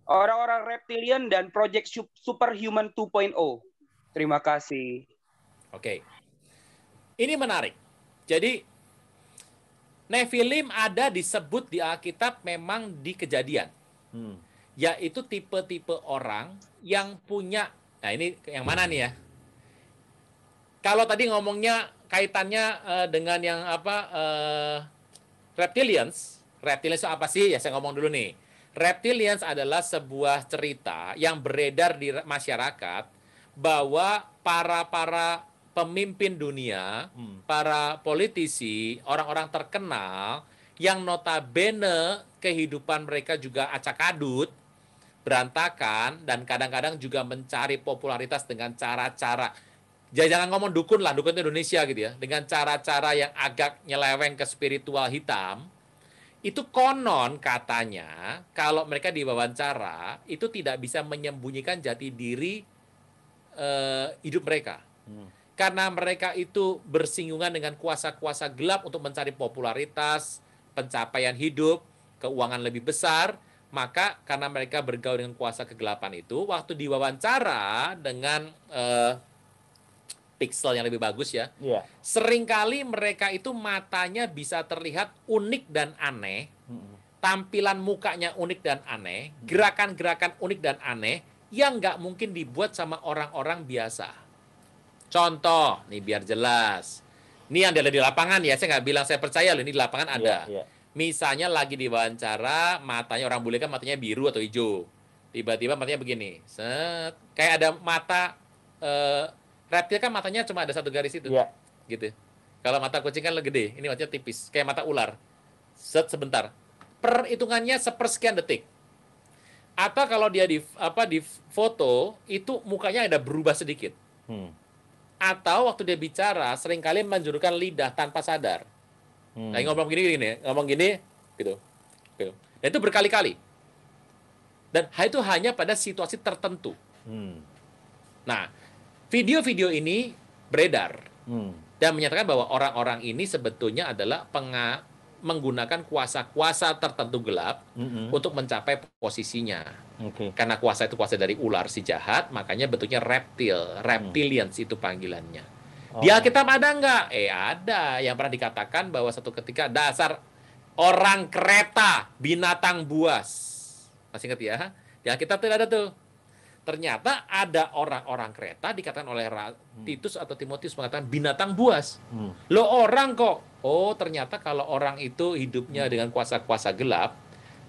orang-orang reptilian dan Project Superhuman 2.0? Terima kasih. Oke. Ini menarik. Jadi, Nephilim ada disebut di Alkitab memang di Kejadian. Yaitu tipe-tipe orang yang punya Nah, ini yang mana nih ya? Kalau tadi ngomongnya kaitannya dengan yang reptilians. Reptilians itu apa sih? Ya saya ngomong dulu nih. Reptilians adalah sebuah cerita yang beredar di masyarakat bahwa para pemimpin dunia, para politisi, orang-orang terkenal yang notabene kehidupan mereka juga acak-adut, berantakan, dan kadang-kadang juga mencari popularitas dengan cara-cara, jangan ngomong dukun lah, dukun Indonesia gitu ya, dengan cara-cara yang agak nyeleweng ke spiritual hitam. Itu konon katanya kalau mereka diwawancara itu tidak bisa menyembunyikan jati diri hidup mereka. Karena mereka itu bersinggungan dengan kuasa-kuasa gelap untuk mencari popularitas, pencapaian hidup, keuangan lebih besar, maka karena mereka bergaul dengan kuasa kegelapan itu, waktu diwawancara dengan pixel yang lebih bagus ya, seringkali mereka itu matanya bisa terlihat unik dan aneh, tampilan mukanya unik dan aneh, gerakan-gerakan unik dan aneh yang nggak mungkin dibuat sama orang-orang biasa. Contoh, nih biar jelas. Ini yang ada di lapangan ya, saya nggak bilang saya percaya loh, ini di lapangan ada. Misalnya lagi diwawancara, matanya orang bule kan matanya biru atau hijau. Tiba-tiba matanya begini. Set, kayak ada mata reptil kan matanya cuma ada satu garis itu. Gitu. Kalau mata kucing kan lebih gede, ini matanya tipis, kayak mata ular. Set sebentar. Perhitungannya sepersekian detik. Atau kalau dia di foto, itu mukanya ada berubah sedikit. Atau waktu dia bicara, seringkali menjulurkan lidah tanpa sadar. Nah, ngomong gini, gitu. Dan itu berkali-kali. Dan itu hanya pada situasi tertentu. Nah, video-video ini beredar. Dan menyatakan bahwa orang-orang ini sebetulnya adalah menggunakan kuasa-kuasa tertentu gelap untuk mencapai posisinya. Karena kuasa itu kuasa dari ular si jahat, makanya bentuknya reptilians itu panggilannya. Di Alkitab ada nggak? Ada. Yang pernah dikatakan bahwa satu ketika dasar orang kereta, binatang buas. Masih ingat ya? Di Alkitab itu ada tuh. Ternyata ada orang-orang kereta dikatakan oleh Titus atau Timotius mengatakan binatang buas. Lo orang kok. Oh, ternyata kalau orang itu hidupnya dengan kuasa-kuasa gelap,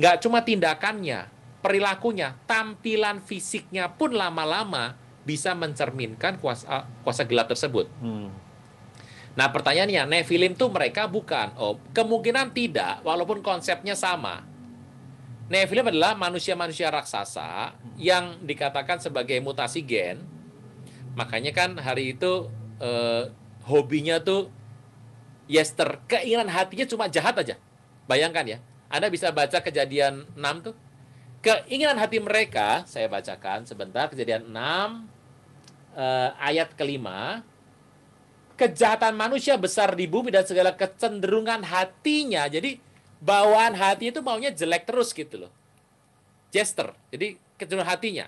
nggak cuma tindakannya, perilakunya, tampilan fisiknya pun lama-lama bisa mencerminkan kuasa gelap tersebut. Nah, pertanyaannya, Nephilim tuh mereka bukan? Oh, kemungkinan tidak, walaupun konsepnya sama. Nephilim adalah manusia-manusia raksasa yang dikatakan sebagai mutasi gen. Makanya kan hari itu hobinya tuh keinginan hatinya cuma jahat aja. Bayangkan ya, Anda bisa baca Kejadian 6 tuh. Keinginan hati mereka, saya bacakan sebentar, Kejadian 6 ayat ke-5. Kejahatan manusia besar di bumi dan segala kecenderungan hatinya. Jadi bawaan hati itu maunya jelek terus gitu loh. Jester. Jadi kecenderungan hatinya.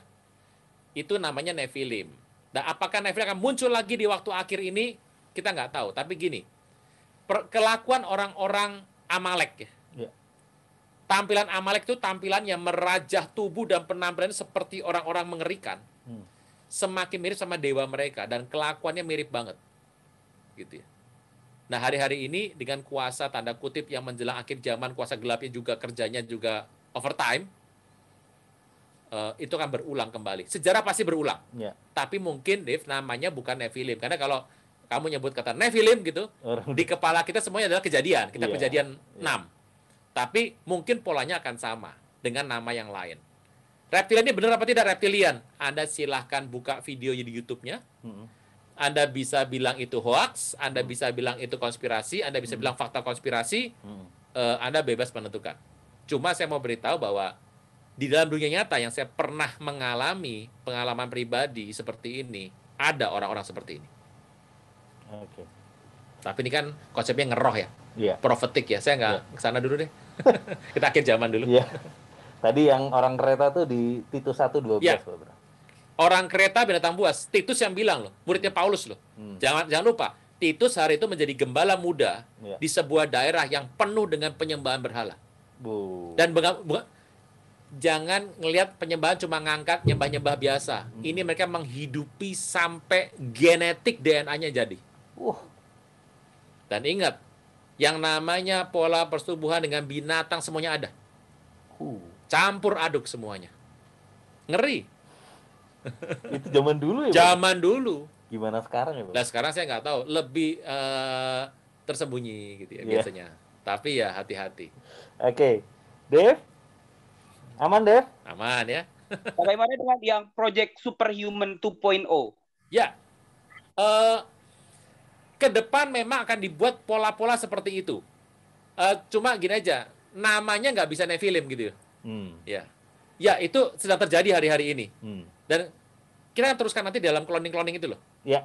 Itu namanya Nephilim. Dan apakah Nephilim akan muncul lagi di waktu akhir ini? Kita nggak tahu. Tapi gini, kelakuan orang-orang Amalek ya. Tampilan Amalek itu tampilan yang merajah tubuh dan penampilannya seperti orang-orang mengerikan. Semakin mirip sama dewa mereka dan kelakuannya mirip banget. Gitu ya. Nah, hari-hari ini dengan kuasa tanda kutip yang menjelang akhir zaman, kuasa gelapnya juga kerjanya juga overtime, itu akan berulang kembali. Sejarah pasti berulang. Tapi mungkin, Dave, namanya bukan Nephilim. Karena kalau kamu nyebut kata Nephilim gitu, di kepala kita semuanya adalah kejadian. Kita Kejadian 6. Tapi mungkin polanya akan sama dengan nama yang lain. Reptilian ini benar apa tidak reptilian? Anda silahkan buka videonya di YouTube-nya. Anda bisa bilang itu hoax, Anda bisa bilang itu konspirasi, Anda bisa bilang fakta konspirasi, Anda bebas menentukan. Cuma saya mau beritahu bahwa di dalam dunia nyata yang saya pernah mengalami pengalaman pribadi seperti ini, ada orang-orang seperti ini. Tapi ini kan konsepnya ngeroh ya, profetik ya. Saya nggak kesana dulu deh. Kita akhir zaman dulu. Tadi yang orang kereta tuh di Titus 1:12. Orang kereta binatang buas. Titus yang bilang loh, muridnya Paulus loh. Jangan lupa, Titus hari itu menjadi gembala muda di sebuah daerah yang penuh dengan penyembahan berhala. Dan jangan ngelihat penyembahan cuma ngangkat nyembah-nyembah biasa. Ini mereka menghidupi sampai genetik DNA-nya jadi. Dan ingat, yang namanya pola persetubuhan dengan binatang semuanya ada. Campur aduk semuanya. Ngeri. Itu zaman dulu ya, Pak? Zaman dulu. Gimana sekarang ya, Pak? Nah, sekarang saya nggak tahu. Lebih tersembunyi gitu ya biasanya. Tapi ya hati-hati. Oke. Dev? Aman, Dev? Aman ya. Bagaimana dengan yang Project Superhuman 2.0? Ya. Ke depan memang akan dibuat pola-pola seperti itu. Cuma gini aja, namanya nggak bisa Nephilim gitu. Ya. Ya, itu sedang terjadi hari-hari ini. Dan kita akan teruskan nanti dalam cloning-cloning itu loh. Ya.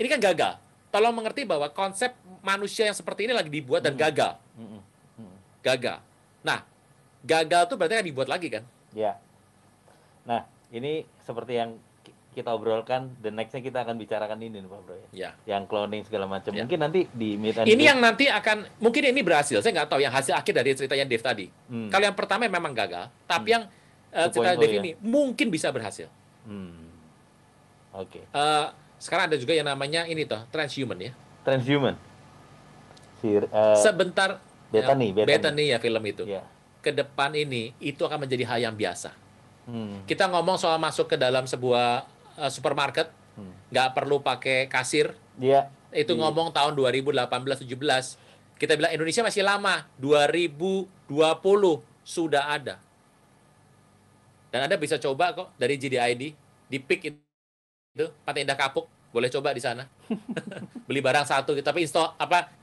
Ini kan gagal. Tolong mengerti bahwa konsep manusia yang seperti ini lagi dibuat dan gagal. Gagal. Nah, gagal tuh berarti kan dibuat lagi kan? Ya. Nah, ini seperti yang kita obrolkan, the next-nya kita akan bicarakan ini nih, Pak Bro. Ya. Yang cloning segala macam. Ya. Mungkin nanti di meet and Ini greet. yang nanti akan, mungkin ini berhasil. Saya nggak tahu yang hasil akhir dari ceritanya Dev tadi. Kalau yang pertama memang gagal, tapi yang cerita Dev ini mungkin bisa berhasil. Oke. Sekarang ada juga yang namanya ini toh, transhuman ya. Transhuman. Sebentar. Bethany ya film itu. Ya. Ke depan ini itu akan menjadi hal yang biasa. Kita ngomong soal masuk ke dalam sebuah supermarket, nggak perlu pakai kasir. Iya. Itu ngomong tahun 2018-17. Kita bilang Indonesia masih lama. 2020 sudah ada. Dan Anda bisa coba kok dari GDID, di PIK itu, Pantai Indah Kapuk, boleh coba di sana. Beli barang satu, tapi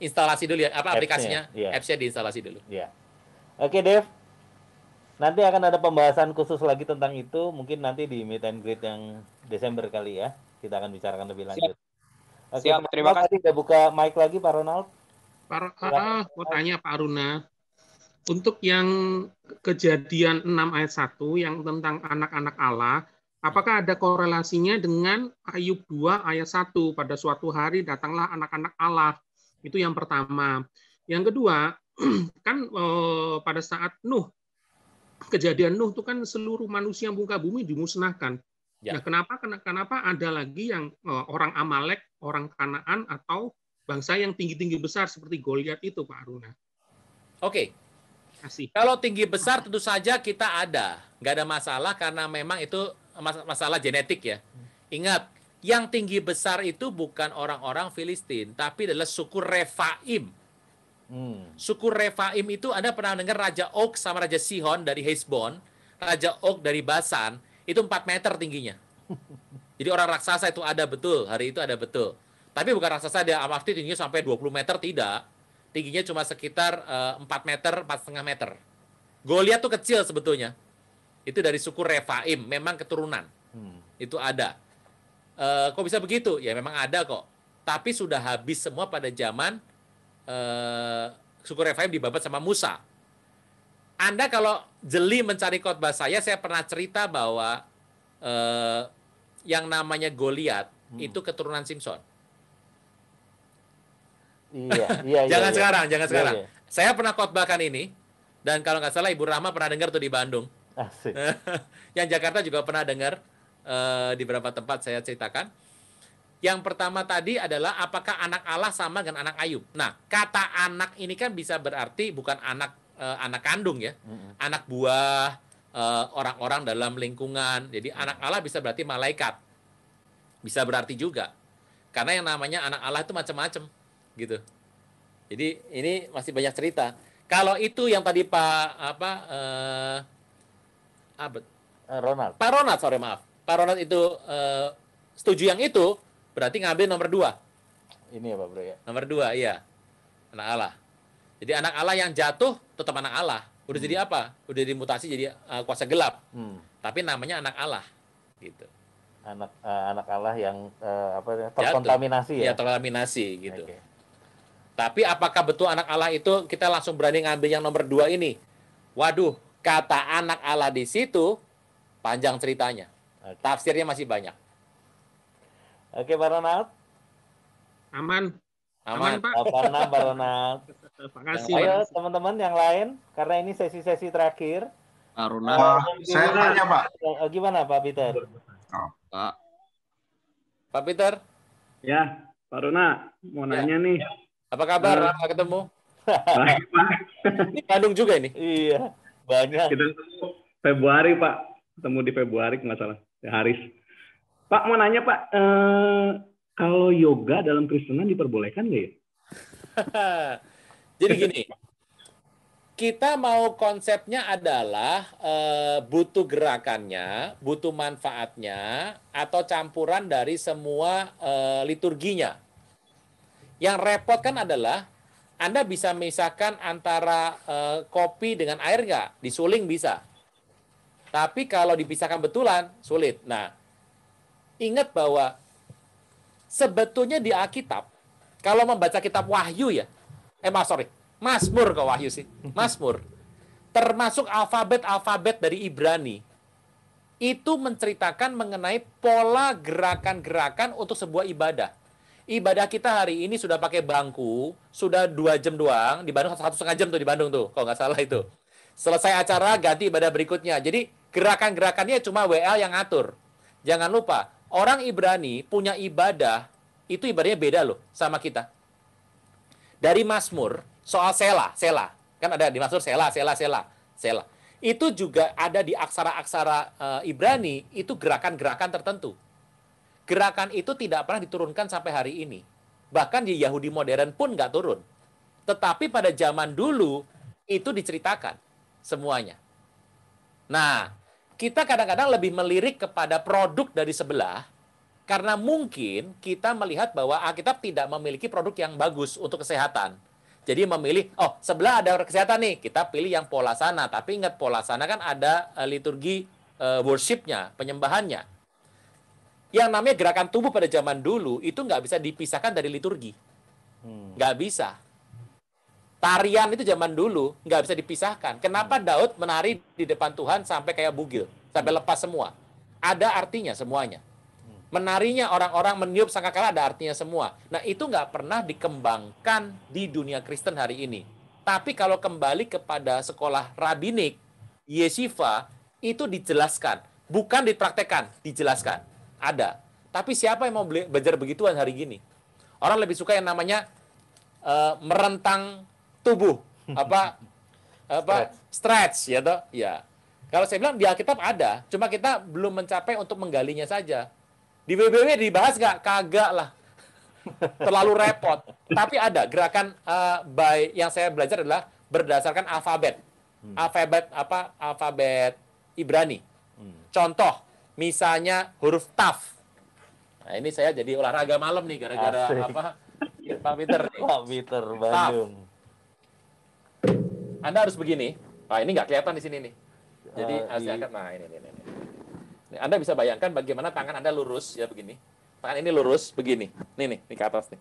instalasi dulu ya, aplikasinya, apps-nya diinstalasi dulu. Ya. Oke, Dev. Nanti akan ada pembahasan khusus lagi tentang itu, mungkin nanti di meet and greet yang Desember kali ya. Kita akan bicarakan lebih lanjut. Oke, Siap, terima kasih. Tadi udah buka mic lagi Pak Ronald. Mau tanya Pak Aruna, untuk yang kejadian 6 ayat 1 yang tentang anak-anak Allah, apakah ada korelasinya dengan Ayub 2 ayat 1, pada suatu hari datanglah anak-anak Allah? Itu yang pertama. Yang kedua, kan pada saat kejadian Nuh itu kan seluruh manusia muka bumi dimusnahkan. Ya. Nah, kenapa ada lagi yang orang Amalek, orang Kanaan, atau bangsa yang tinggi-tinggi besar seperti Goliat itu, Pak Aruna? Oke. Kasih. Kalau tinggi besar tentu saja kita ada. Nggak ada masalah karena memang itu masalah genetik ya. Ingat, yang tinggi besar itu bukan orang-orang Filistin, tapi adalah suku Refaim. Suku Refaim itu Anda pernah dengar Raja Og sama Raja Sihon dari Hesbon, Raja Og dari Basan, itu 4 meter tingginya. Jadi orang raksasa itu ada betul, hari itu ada betul. Tapi bukan raksasa dia Amafti tingginya sampai 20 meter, tidak. Tingginya cuma sekitar 4 meter, 4,5 meter. Goliat tuh kecil sebetulnya. Itu dari suku Refaim, memang keturunan. Itu ada. Kok bisa begitu? Ya memang ada kok. Tapi sudah habis semua pada zaman suku Refaim dibabat sama Musa. Anda kalau jeli mencari khotbah saya pernah cerita bahwa yang namanya Goliat itu keturunan Simpson. Iya. Jangan sekarang. Iya. Saya pernah khotbahkan ini, dan kalau nggak salah Ibu Rahma pernah dengar tuh di Bandung. Asik. Yang Jakarta juga pernah dengar di beberapa tempat saya ceritakan. Yang pertama tadi adalah apakah anak Allah sama dengan anak Ayub. Nah, kata anak ini kan bisa berarti bukan anak kandung ya, anak buah, orang-orang dalam lingkungan. Jadi anak Allah bisa berarti malaikat, bisa berarti juga. Karena yang namanya anak Allah itu macam-macam, gitu. Jadi ini masih banyak cerita. Kalau itu yang tadi Pak Ronald itu setuju yang itu, berarti ngambil nomor 2. Ini ya Pak Bro ya. Nomor 2, iya. Anak Allah. Jadi anak Allah yang jatuh tetap anak Allah. Udah jadi apa? Udah dimutasi jadi kuasa gelap. Tapi namanya anak Allah, gitu. Anak Allah yang terkontaminasi ya. Iya, terkontaminasi gitu. Okay. Tapi apakah betul anak Allah itu kita langsung berani ngambil yang nomor 2 ini? Waduh, kata anak Allah di situ panjang ceritanya. Tafsirnya masih banyak. Oke, Pak Ronald. Aman, Pak. Pak Ronald. Terima kasih. Ayo teman-teman yang lain, karena ini sesi-sesi terakhir. Aruna. Saya tanya, Pak. Gimana Pak Peter? Pak. Pak Peter. Ya, Pak Runa, mau nanya nih. Apa kabar? Lama ketemu. Baik, Pak. Ini Bandung juga ini. Iya, banyak. Kita Februari, Pak. Ketemu di Februari, nggak salah. Ya, Haris. Pak, mau nanya, Pak. Kalau yoga dalam Kristenan diperbolehkan nggak ya? Jadi gini, kita mau konsepnya adalah butuh gerakannya, butuh manfaatnya, atau campuran dari semua liturginya. Yang repot kan adalah Anda bisa misahkan antara kopi dengan air nggak? Disuling bisa. Tapi kalau dipisahkan betulan, sulit. Nah, ingat bahwa sebetulnya di Alkitab, kalau membaca kitab Wahyu ya, Mazmur kok Wahyu sih, Mazmur, termasuk alfabet dari Ibrani, itu menceritakan mengenai pola gerakan-gerakan untuk sebuah ibadah. Ibadah kita hari ini sudah pakai bangku, sudah 2 jam doang, di Bandung 1,5 jam tuh di Bandung tuh, kalau nggak salah itu. Selesai acara, ganti ibadah berikutnya. Jadi gerakan-gerakannya cuma WL yang ngatur. Jangan lupa, orang Ibrani punya ibadah, itu ibadahnya beda loh sama kita. Dari Mazmur, soal Sela. Kan ada di Mazmur Sela. Itu juga ada di aksara-aksara Ibrani, itu gerakan-gerakan tertentu. Gerakan itu tidak pernah diturunkan sampai hari ini. Bahkan di Yahudi modern pun nggak turun. Tetapi pada zaman dulu, itu diceritakan semuanya. Nah, kita kadang-kadang lebih melirik kepada produk dari sebelah, karena mungkin kita melihat bahwa Alkitab tidak memiliki produk yang bagus untuk kesehatan. Jadi memilih, sebelah ada kesehatan nih, kita pilih yang pola sana. Tapi ingat, pola sana kan ada liturgi worship-nya, penyembahannya. Yang namanya gerakan tubuh pada zaman dulu, itu nggak bisa dipisahkan dari liturgi. Nggak bisa. Tarian itu zaman dulu nggak bisa dipisahkan. Kenapa Daud menari di depan Tuhan sampai kayak bugil, sampai lepas semua? Ada artinya semuanya. Menarinya orang-orang meniup sangkakala ada artinya semua. Nah, itu nggak pernah dikembangkan di dunia Kristen hari ini. Tapi kalau kembali kepada sekolah rabbinik, yeshiva, itu dijelaskan. Bukan dipraktekkan, dijelaskan. Ada. Tapi siapa yang mau belajar begituan hari gini? Orang lebih suka yang namanya merentang tubuh. Stretch, ya toh? Ya. Kalau saya bilang di Alkitab ada, cuma kita belum mencapai untuk menggalinya saja. Di WBW dibahas nggak? Kagak lah. Terlalu repot. Tapi ada gerakan yang saya belajar adalah berdasarkan alfabet. Alfabet Ibrani. Contoh, misalnya huruf Taf. Nah, ini saya jadi olahraga malam nih gara-gara Pak Peter nih. Pak Peter Bandung. Anda harus begini. Nah, ini nggak kelihatan di sini nih. Jadi saya angkat. Nah, ini. Anda bisa bayangkan bagaimana tangan Anda lurus ya begini. Tangan ini lurus begini. Nih ke atas nih.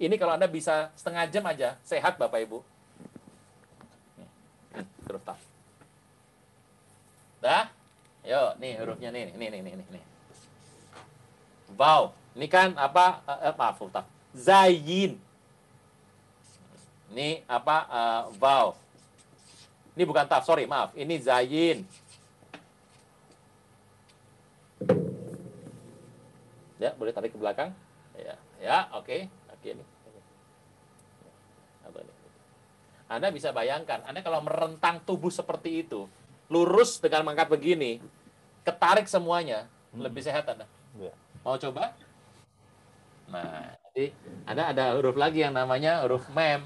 Ini kalau Anda bisa setengah jam aja sehat Bapak Ibu. Huruf Taf. Dah? Yuk, nih hurufnya nih. Wow. Ini kan maaf, Taf. Zayin. Ini wow. Ini bukan Taf, sorry, maaf. Ini Zayin. Ya, boleh tarik ke belakang. Ya, oke. Ini. Anda bisa bayangkan, Anda kalau merentang tubuh seperti itu, lurus dengan mengangkat begini, ketarik semuanya, lebih sehat Anda. Mau coba? Nah, jadi Anda ada huruf lagi yang namanya huruf mem.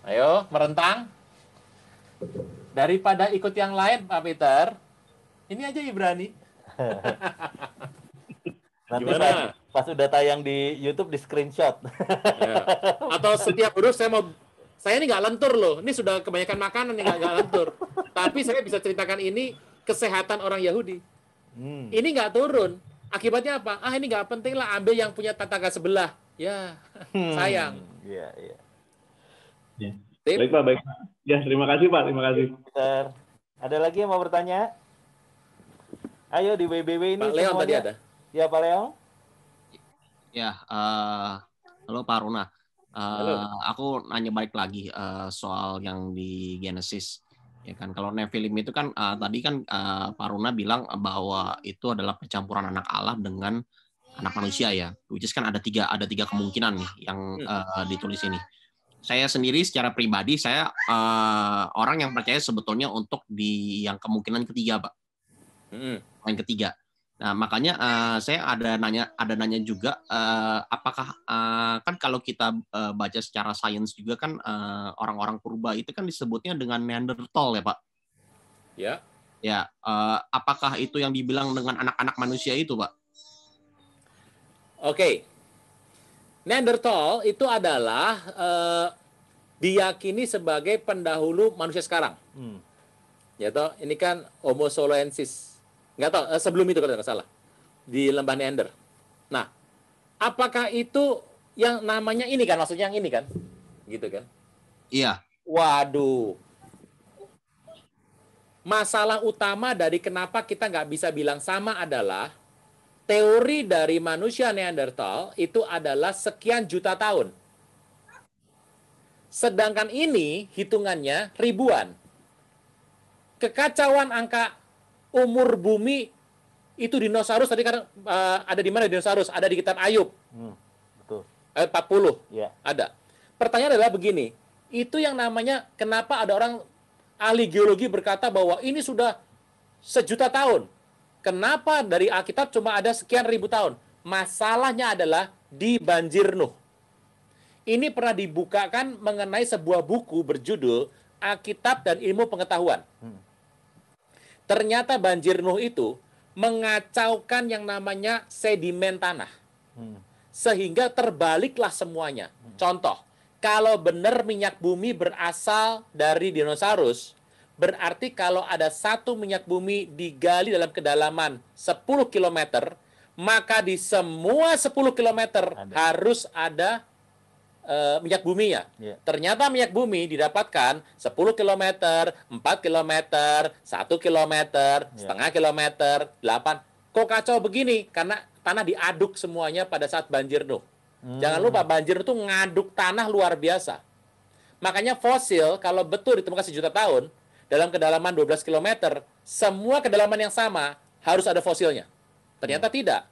Ayo, merentang. Daripada ikut yang lain, Pak Peter, ini aja Ibrani. Nanti pas udah tayang di YouTube di screenshot. Ya. Atau setiap huruf saya ini nggak lentur loh. Ini sudah kebanyakan makanan yang nggak lentur. Tapi saya bisa ceritakan ini kesehatan orang Yahudi. Ini nggak turun. Akibatnya apa? Ini nggak penting lah. Ambil yang punya tetangga sebelah. Ya, sayang. Iya. Baik Pak, baik. Ya, terima kasih Pak, terima kasih. Ada lagi yang mau bertanya? Ayo di WBW ini Pak Leon tadi ada. Ya Pak Leon. Ya, halo Pak Runa. Aku nanya balik lagi soal yang di Genesis. Ya kan, kalau Nephilim itu kan tadi kan Pak Runa bilang bahwa itu adalah percampuran anak Allah dengan anak manusia ya. Which is kan ada tiga kemungkinan nih yang ditulis ini. Saya sendiri secara pribadi saya orang yang percaya sebetulnya untuk di yang kemungkinan ketiga, Pak. Yang ketiga. Nah, makanya saya ada nanya juga apakah kan kalau kita baca secara sains juga kan orang-orang purba itu kan disebutnya dengan Neanderthal ya, Pak. Ya. Ya, apakah itu yang dibilang dengan anak-anak manusia itu, Pak? Oke. Neanderthal itu adalah diyakini sebagai pendahulu manusia sekarang. Ya toh, ini kan Homo soloensis. Nggak tahu, sebelum itu kalau nggak salah. Di lembah Neander. Nah, apakah itu yang namanya ini kan? Maksudnya yang ini kan? Gitu kan? Iya. Waduh. Masalah utama dari kenapa kita nggak bisa bilang sama adalah teori dari manusia Neanderthal itu adalah sekian juta tahun. Sedangkan ini hitungannya ribuan. Kekacauan angka umur bumi itu dinosaurus tadi kan ada di mana dinosaurus? Ada di kitab Ayub. Betul. Ayat 40. Ya. Ada. Pertanyaan adalah begini, itu yang namanya kenapa ada orang ahli geologi berkata bahwa ini sudah sejuta tahun. Kenapa dari Alkitab cuma ada sekian ribu tahun? Masalahnya adalah di banjir Nuh. Ini pernah dibukakan mengenai sebuah buku berjudul Alkitab dan Ilmu Pengetahuan. Ternyata banjir Nuh itu mengacaukan yang namanya sedimen tanah. Sehingga terbaliklah semuanya. Contoh, kalau benar minyak bumi berasal dari dinosaurus, berarti kalau ada satu minyak bumi digali dalam kedalaman 10 km, maka di semua 10 km harus ada minyak bumi ya. Ternyata minyak bumi didapatkan 10 km, 4 km, 1 km, setengah kilometer, 8. Kok kacau begini? Karena tanah diaduk semuanya pada saat banjir Nuh. Jangan lupa banjir itu ngaduk tanah luar biasa. Makanya fosil kalau betul ditemukan sejuta tahun dalam kedalaman 12 km, semua kedalaman yang sama harus ada fosilnya. Ternyata tidak.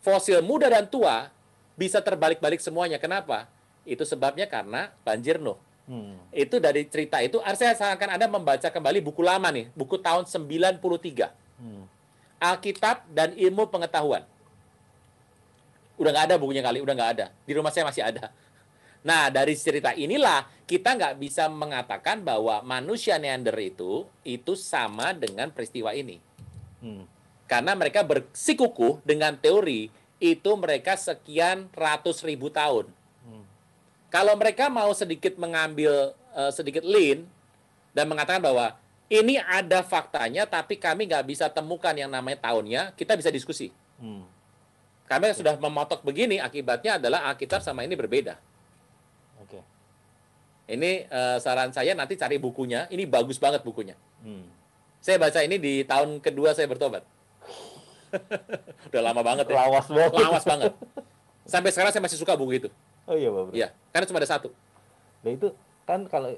Fosil muda dan tua bisa terbalik-balik semuanya. Kenapa? Itu sebabnya karena banjir Nuh. Itu dari cerita itu, saya akan Anda membaca kembali buku lama nih, buku tahun 93. Alkitab dan Ilmu Pengetahuan. Udah nggak ada bukunya kali, udah nggak ada. Di rumah saya masih ada. Nah, dari cerita inilah kita nggak bisa mengatakan bahwa manusia Neander itu sama dengan peristiwa ini. Karena mereka bersikukuh dengan teori itu mereka sekian ratus ribu tahun. Kalau mereka mau sedikit mengambil sedikit lean dan mengatakan bahwa ini ada faktanya, tapi kami nggak bisa temukan yang namanya tahunnya, kita bisa diskusi. Kami sudah memotok begini, akibatnya adalah Alkitab sama ini berbeda. Ini saran saya nanti cari bukunya, ini bagus banget bukunya. Saya baca ini di tahun kedua saya bertobat. Udah lama banget ya. Lawas banget. Lawas banget. Sampai sekarang saya masih suka buku itu. Oh iya, Pak Bro. Iya, karena cuma ada satu. Nah itu kan kalau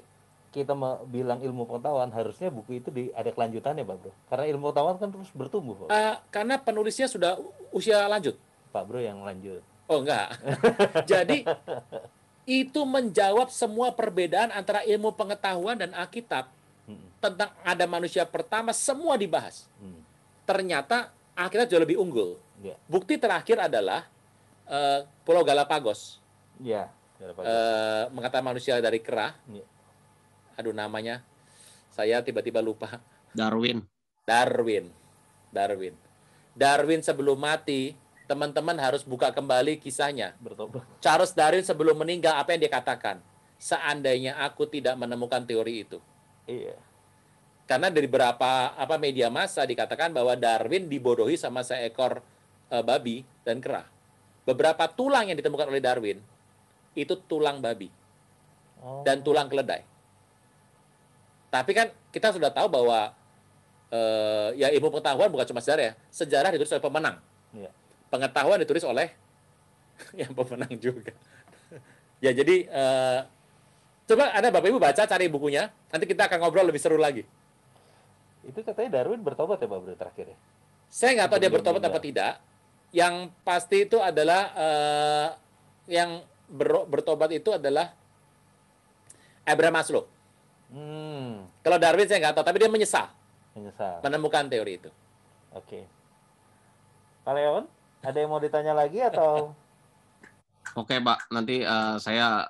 kita mau bilang ilmu pengetahuan, harusnya buku itu ada kelanjutannya, Pak Bro. Karena ilmu pengetahuan kan terus bertumbuh, Pak. Karena penulisnya sudah usia lanjut. Pak Bro yang lanjut. Oh enggak. Jadi itu menjawab semua perbedaan antara ilmu pengetahuan dan Alkitab. Tentang ada manusia pertama, semua dibahas. Ternyata Alkitab jauh lebih unggul. Bukti terakhir adalah Pulau Galapagos. Ya, mengatakan manusia dari kera. Aduh namanya, saya tiba-tiba lupa. Darwin sebelum mati, teman-teman harus buka kembali kisahnya. Bertobat. Charles Darwin sebelum meninggal, apa yang dia katakan? Seandainya aku tidak menemukan teori itu. Iya. Karena dari beberapa media massa dikatakan bahwa Darwin dibodohi sama seekor babi dan kera. Beberapa tulang yang ditemukan oleh Darwin itu tulang babi dan tulang keledai. Tapi kan kita sudah tahu bahwa ya ilmu pengetahuan bukan cuma sejarah ya. Sejarah ditulis oleh pemenang. Pengetahuan ditulis oleh yang pemenang juga. Ya, jadi coba Anda Bapak Ibu baca, cari bukunya. Nanti kita akan ngobrol lebih seru lagi. Itu katanya Darwin bertobat ya Pak Bro terakhir ya? Saya nggak tahu dia Sebelum bertobat apa meninggal. tidak. Yang pasti itu adalah yang bertobat itu adalah Abraham Maslow. Kalau Darwin saya nggak tahu, tapi dia menyesal menemukan teori itu. Oke. Pak Leon, ada yang mau ditanya lagi atau? Oke, Pak. Nanti saya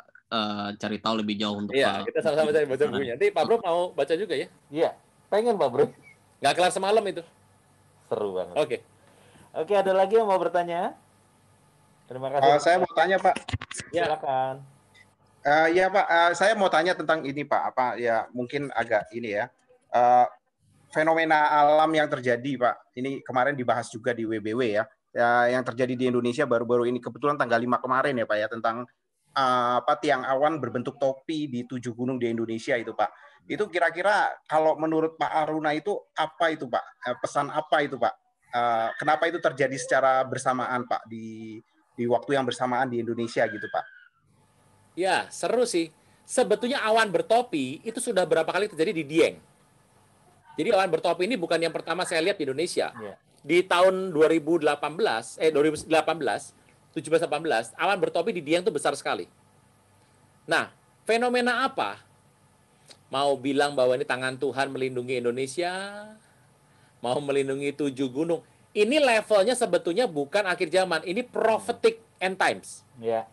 cari tahu lebih jauh untuk. Iya, kita sama-sama cari baca bukunya. Nanti Pak Bro mau baca juga ya? Iya, pengen Pak Bro. Nggak kelar semalam itu. Seru banget. Oke. Oke, ada lagi yang mau bertanya? Terima kasih. Saya mau tanya Pak. Silakan. Ya Pak, saya mau tanya tentang ini Pak. Apa ya mungkin agak ini ya. Fenomena alam yang terjadi Pak. Ini kemarin dibahas juga di WBW ya. Yang terjadi di Indonesia baru-baru ini kebetulan tanggal 5 kemarin ya Pak ya, tentang tiang awan berbentuk topi di 7 gunung di Indonesia itu Pak. Itu kira-kira kalau menurut Pak Aruna itu apa itu Pak? Pesan apa itu Pak? Kenapa itu terjadi secara bersamaan Pak di waktu yang bersamaan di Indonesia gitu Pak? Ya, seru sih. Sebetulnya awan bertopi itu sudah berapa kali terjadi di Dieng. Jadi awan bertopi ini bukan yang pertama saya lihat di Indonesia. Yeah. Di tahun 2018, 17-18, awan bertopi di Dieng itu besar sekali. Nah, fenomena apa? Mau bilang bahwa ini tangan Tuhan melindungi Indonesia, mau melindungi 7 gunung. Ini levelnya sebetulnya bukan akhir zaman, ini prophetic end times. Yeah.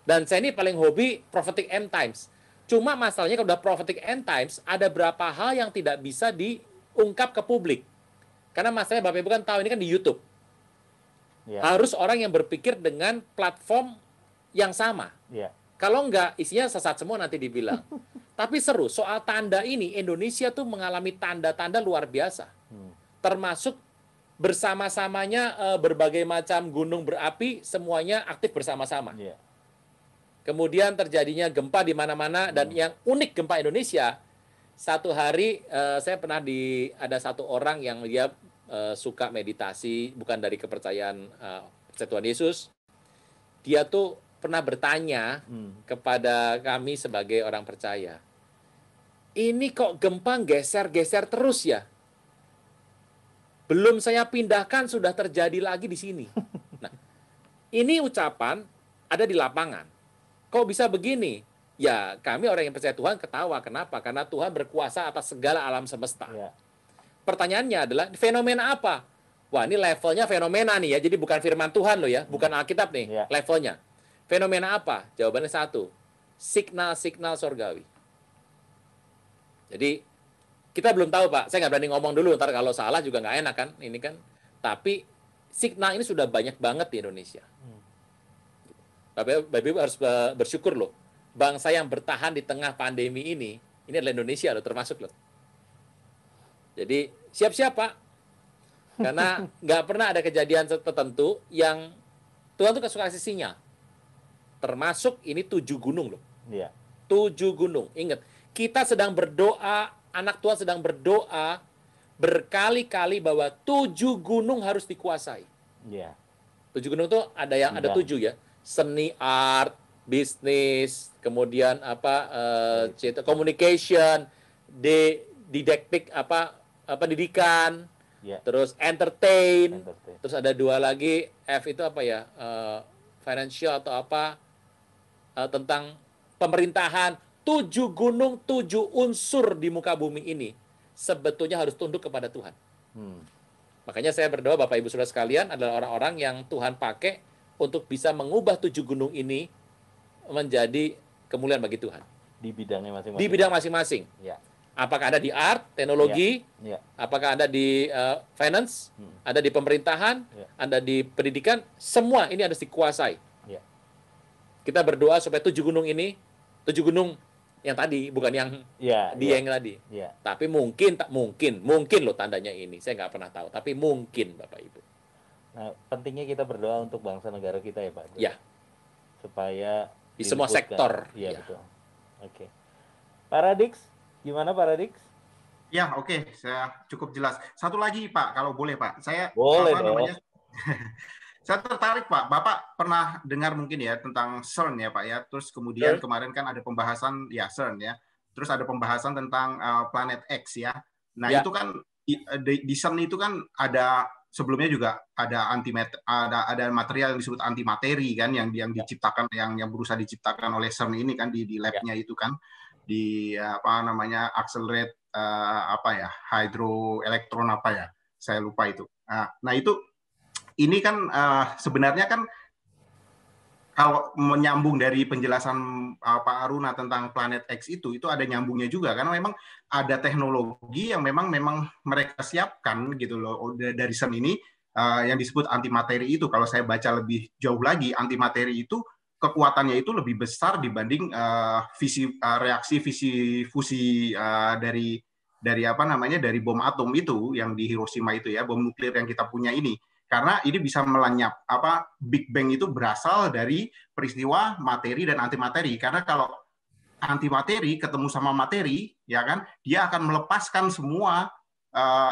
Dan saya ini paling hobi prophetic end times. Cuma masalahnya kalau udah prophetic end times, ada berapa hal yang tidak bisa diungkap ke publik. Karena masalahnya Bapak Ibu kan tahu ini kan di YouTube. Yeah. Harus orang yang berpikir dengan platform yang sama. Yeah. Kalau enggak, isinya sesat semua nanti dibilang. Tapi seru, soal tanda ini, Indonesia tuh mengalami tanda-tanda luar biasa. Termasuk bersama-samanya berbagai macam gunung berapi, semuanya aktif bersama-sama. Yeah. Kemudian terjadinya gempa di mana-mana, dan yang unik gempa Indonesia, satu hari saya pernah ada satu orang yang dia suka meditasi, bukan dari kepercayaan Tuhan Yesus. Dia tuh pernah bertanya kepada kami sebagai orang percaya, ini kok gempa geser-geser terus ya? Belum saya pindahkan sudah terjadi lagi di sini. Nah, ini ucapan ada di lapangan. Kok bisa begini? Ya, kami orang yang percaya Tuhan ketawa. Kenapa? Karena Tuhan berkuasa atas segala alam semesta. Yeah. Pertanyaannya adalah, fenomena apa? Wah, ini levelnya fenomena nih ya. Jadi bukan firman Tuhan loh ya. Bukan Alkitab nih, levelnya. Fenomena apa? Jawabannya satu. Signal-signal sorgawi. Jadi, kita belum tahu Pak. Saya nggak berani ngomong dulu. Ntar kalau salah juga nggak enak kan. Ini kan. Tapi, signal ini sudah banyak banget di Indonesia. Bapak Ibu harus bersyukur loh. Bangsa yang bertahan di tengah pandemi ini adalah Indonesia loh, termasuk loh. Jadi siap-siap Pak. Karena nggak pernah ada kejadian tertentu yang Tuhan tuh suka kasih sinyal. Termasuk ini 7 gunung loh. Iya. 7 gunung. Ingat, kita sedang berdoa, anak Tuhan sedang berdoa berkali-kali bahwa 7 gunung harus dikuasai. Iya. 7 gunung tuh ada yang ada 7 ya. Seni, art, bisnis, kemudian communication, didaktik pendidikan, terus entertain, terus ada 2 lagi, F itu apa ya, financial atau apa, tentang pemerintahan. 7 gunung, 7 unsur di muka bumi ini sebetulnya harus tunduk kepada Tuhan. Makanya saya berdoa Bapak Ibu Saudara sekalian adalah orang-orang yang Tuhan pakai untuk bisa mengubah 7 gunung ini menjadi kemuliaan bagi Tuhan. Di bidangnya masing-masing. Di bidang masing-masing. Ya. Apakah ada di art, teknologi, apakah ada di finance, ada di pemerintahan, ada di pendidikan, semua ini harus dikuasai. Ya. Kita berdoa supaya 7 gunung ini, 7 gunung yang tadi, bukan yang Dieng tadi. Ya. Tapi mungkin loh tandanya ini. Saya nggak pernah tahu, tapi mungkin Bapak Ibu. Nah, pentingnya kita berdoa untuk bangsa negara kita ya Pak. Ya. Supaya di semua sektor. Iya, betul. Oke. Pak Radix, gimana Pak Radix? Ya, oke. Saya cukup jelas. Satu lagi Pak, kalau boleh Pak. Saya boleh dong. Saya tertarik Pak. Bapak pernah dengar mungkin ya tentang CERN ya Pak ya. Terus kemudian kemarin kan ada pembahasan ya CERN ya. Terus ada pembahasan tentang planet X ya. Nah itu kan di CERN itu kan ada sebelumnya juga ada ada material yang disebut antimateri kan yang diciptakan yang berusaha diciptakan oleh CERN ini kan di labnya itu kan di apa namanya accelerate hydroelektron apa ya. Saya lupa itu. Nah itu ini kan sebenarnya kan kalau menyambung dari penjelasan Pak Aruna tentang planet X itu ada nyambungnya juga karena memang ada teknologi yang memang mereka siapkan gitu loh dari CERN ini yang disebut antimateri itu. Kalau saya baca lebih jauh lagi, antimateri itu kekuatannya itu lebih besar dibanding reaksi fusi dari apa namanya dari bom atom itu yang di Hiroshima itu ya, bom nuklir yang kita punya ini. Karena ini bisa melenyap Big Bang itu berasal dari peristiwa materi dan antimateri. Karena kalau antimateri ketemu sama materi, ya kan, dia akan melepaskan semua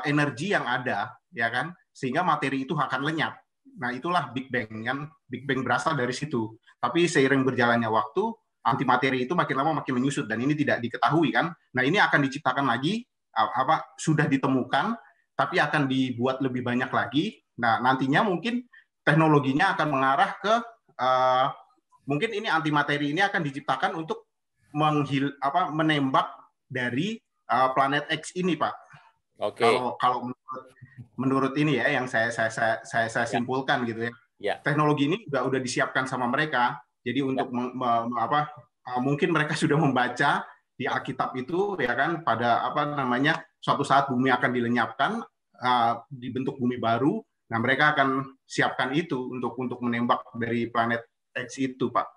energi yang ada, ya kan, sehingga materi itu akan lenyap. Nah itulah Big Bang kan, Big Bang berasal dari situ. Tapi seiring berjalannya waktu, antimateri itu makin lama makin menyusut dan ini tidak diketahui kan. Nah ini akan diciptakan lagi, sudah ditemukan, tapi akan dibuat lebih banyak lagi. Nah, nantinya mungkin teknologinya akan mengarah ke mungkin ini antimateri ini akan diciptakan untuk menembak dari planet X ini, Pak. Oke. Kalau menurut ini ya yang saya simpulkan gitu ya. Teknologi ini udah disiapkan sama mereka. Jadi untuk mungkin mereka sudah membaca di Alkitab itu ya kan pada suatu saat bumi akan dilenyapkan dibentuk bumi baru. Nah, mereka akan siapkan itu untuk menembak dari planet X itu, Pak.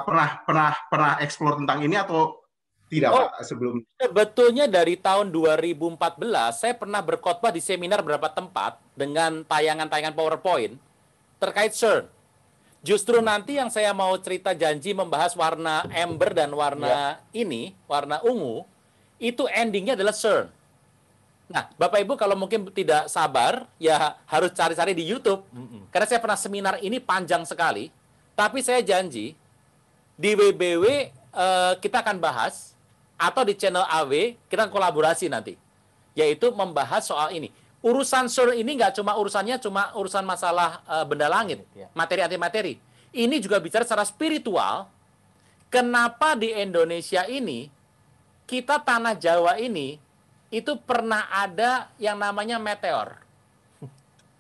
Pernah explore tentang ini atau tidak, Pak, sebelum? Sebetulnya dari tahun 2014, saya pernah berkhotbah di seminar beberapa tempat dengan tayangan-tayangan PowerPoint terkait CERN. Justru nanti yang saya mau cerita janji membahas warna amber dan warna warna ungu, itu endingnya adalah CERN. Nah, Bapak Ibu kalau mungkin tidak sabar, ya harus cari-cari di YouTube. Karena saya pernah seminar ini panjang sekali. Tapi saya janji, di WBW kita akan bahas, atau di channel AW, kita kolaborasi nanti. Yaitu membahas soal ini. Urusan CERN ini nggak cuma urusan masalah benda langit, materi antimateri. Ini juga bicara secara spiritual, kenapa di Indonesia ini, kita tanah Jawa ini, itu pernah ada yang namanya meteor.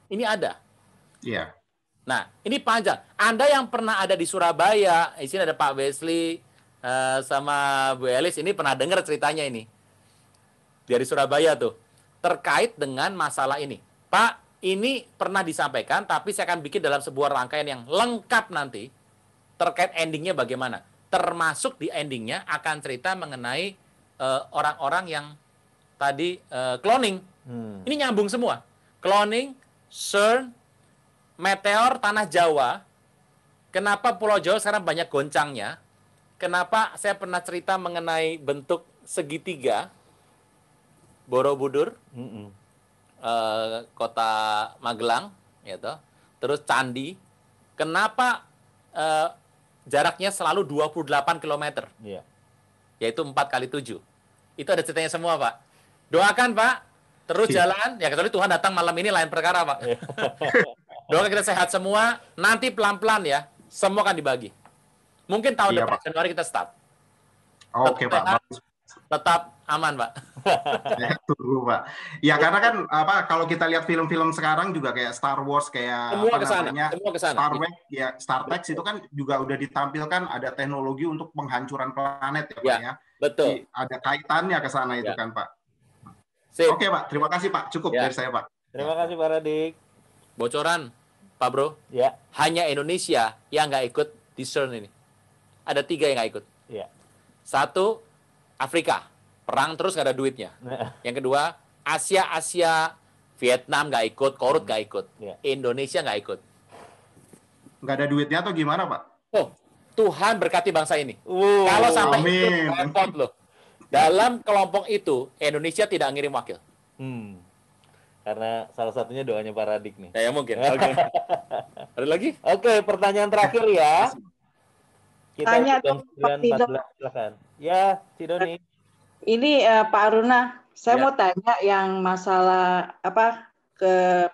Ini ada. Iya. Nah, ini panjang. Anda yang pernah ada di Surabaya, di sini ada Pak Wesley sama Bu Elis, ini pernah dengar ceritanya ini. Dari Surabaya tuh. Terkait dengan masalah ini. Pak, ini pernah disampaikan, tapi saya akan bikin dalam sebuah rangkaian yang lengkap nanti. Terkait endingnya bagaimana. Termasuk di endingnya akan cerita mengenai orang-orang yang tadi cloning. Ini nyambung semua. Cloning, CERN, meteor, tanah Jawa. Kenapa Pulau Jawa sekarang banyak goncangnya? Kenapa saya pernah cerita mengenai bentuk segitiga Borobudur, kota Magelang, gitu. Terus candi. Kenapa jaraknya selalu 28 km? Yaitu 4 kali 7. Itu ada ceritanya semua, Pak. Doakan, Pak. Terus jalan. Ya, kecuali Tuhan datang malam ini lain perkara, Pak. Doakan kita sehat semua. Nanti pelan-pelan ya. Semua akan dibagi. Mungkin tahun depan, Pak. Januari kita start. Oke, Pak. Tetap aman, Pak. Tunggu, Pak. Ya, karena kan kalau kita lihat film-film sekarang juga kayak Star Wars, kayak Star Trek, ya Star Trek itu kan juga udah ditampilkan ada teknologi untuk penghancuran planet ya, Pak ya. Betul. Jadi, ada kaitannya ke sana itu kan, Pak. Sip. Oke, Pak. Terima kasih, Pak. Cukup dari saya, Pak. Terima kasih, Pak Radik. Bocoran, Pak Bro. Ya. Hanya Indonesia yang nggak ikut di CERN ini. Ada 3 yang nggak ikut. Ya. 1, Afrika. Perang terus nggak ada duitnya. Yang kedua, Asia, Vietnam nggak ikut, Korut nggak ikut. Indonesia nggak ikut. Nggak ada duitnya atau gimana, Pak? Oh, Tuhan berkati bangsa ini. Kalau sampai itu repot loh. Dalam kelompok itu, Indonesia tidak ngirim wakil. Karena salah satunya doanya Pak Radik nih. Ya mungkin. Ada lagi? Oke, pertanyaan terakhir ya. Kita Tanya jam dong, Pak Tido. 9.14, silakan. Ya, Cidoni. Ini Pak Aruna, saya Ya. mau tanya yang masalah ke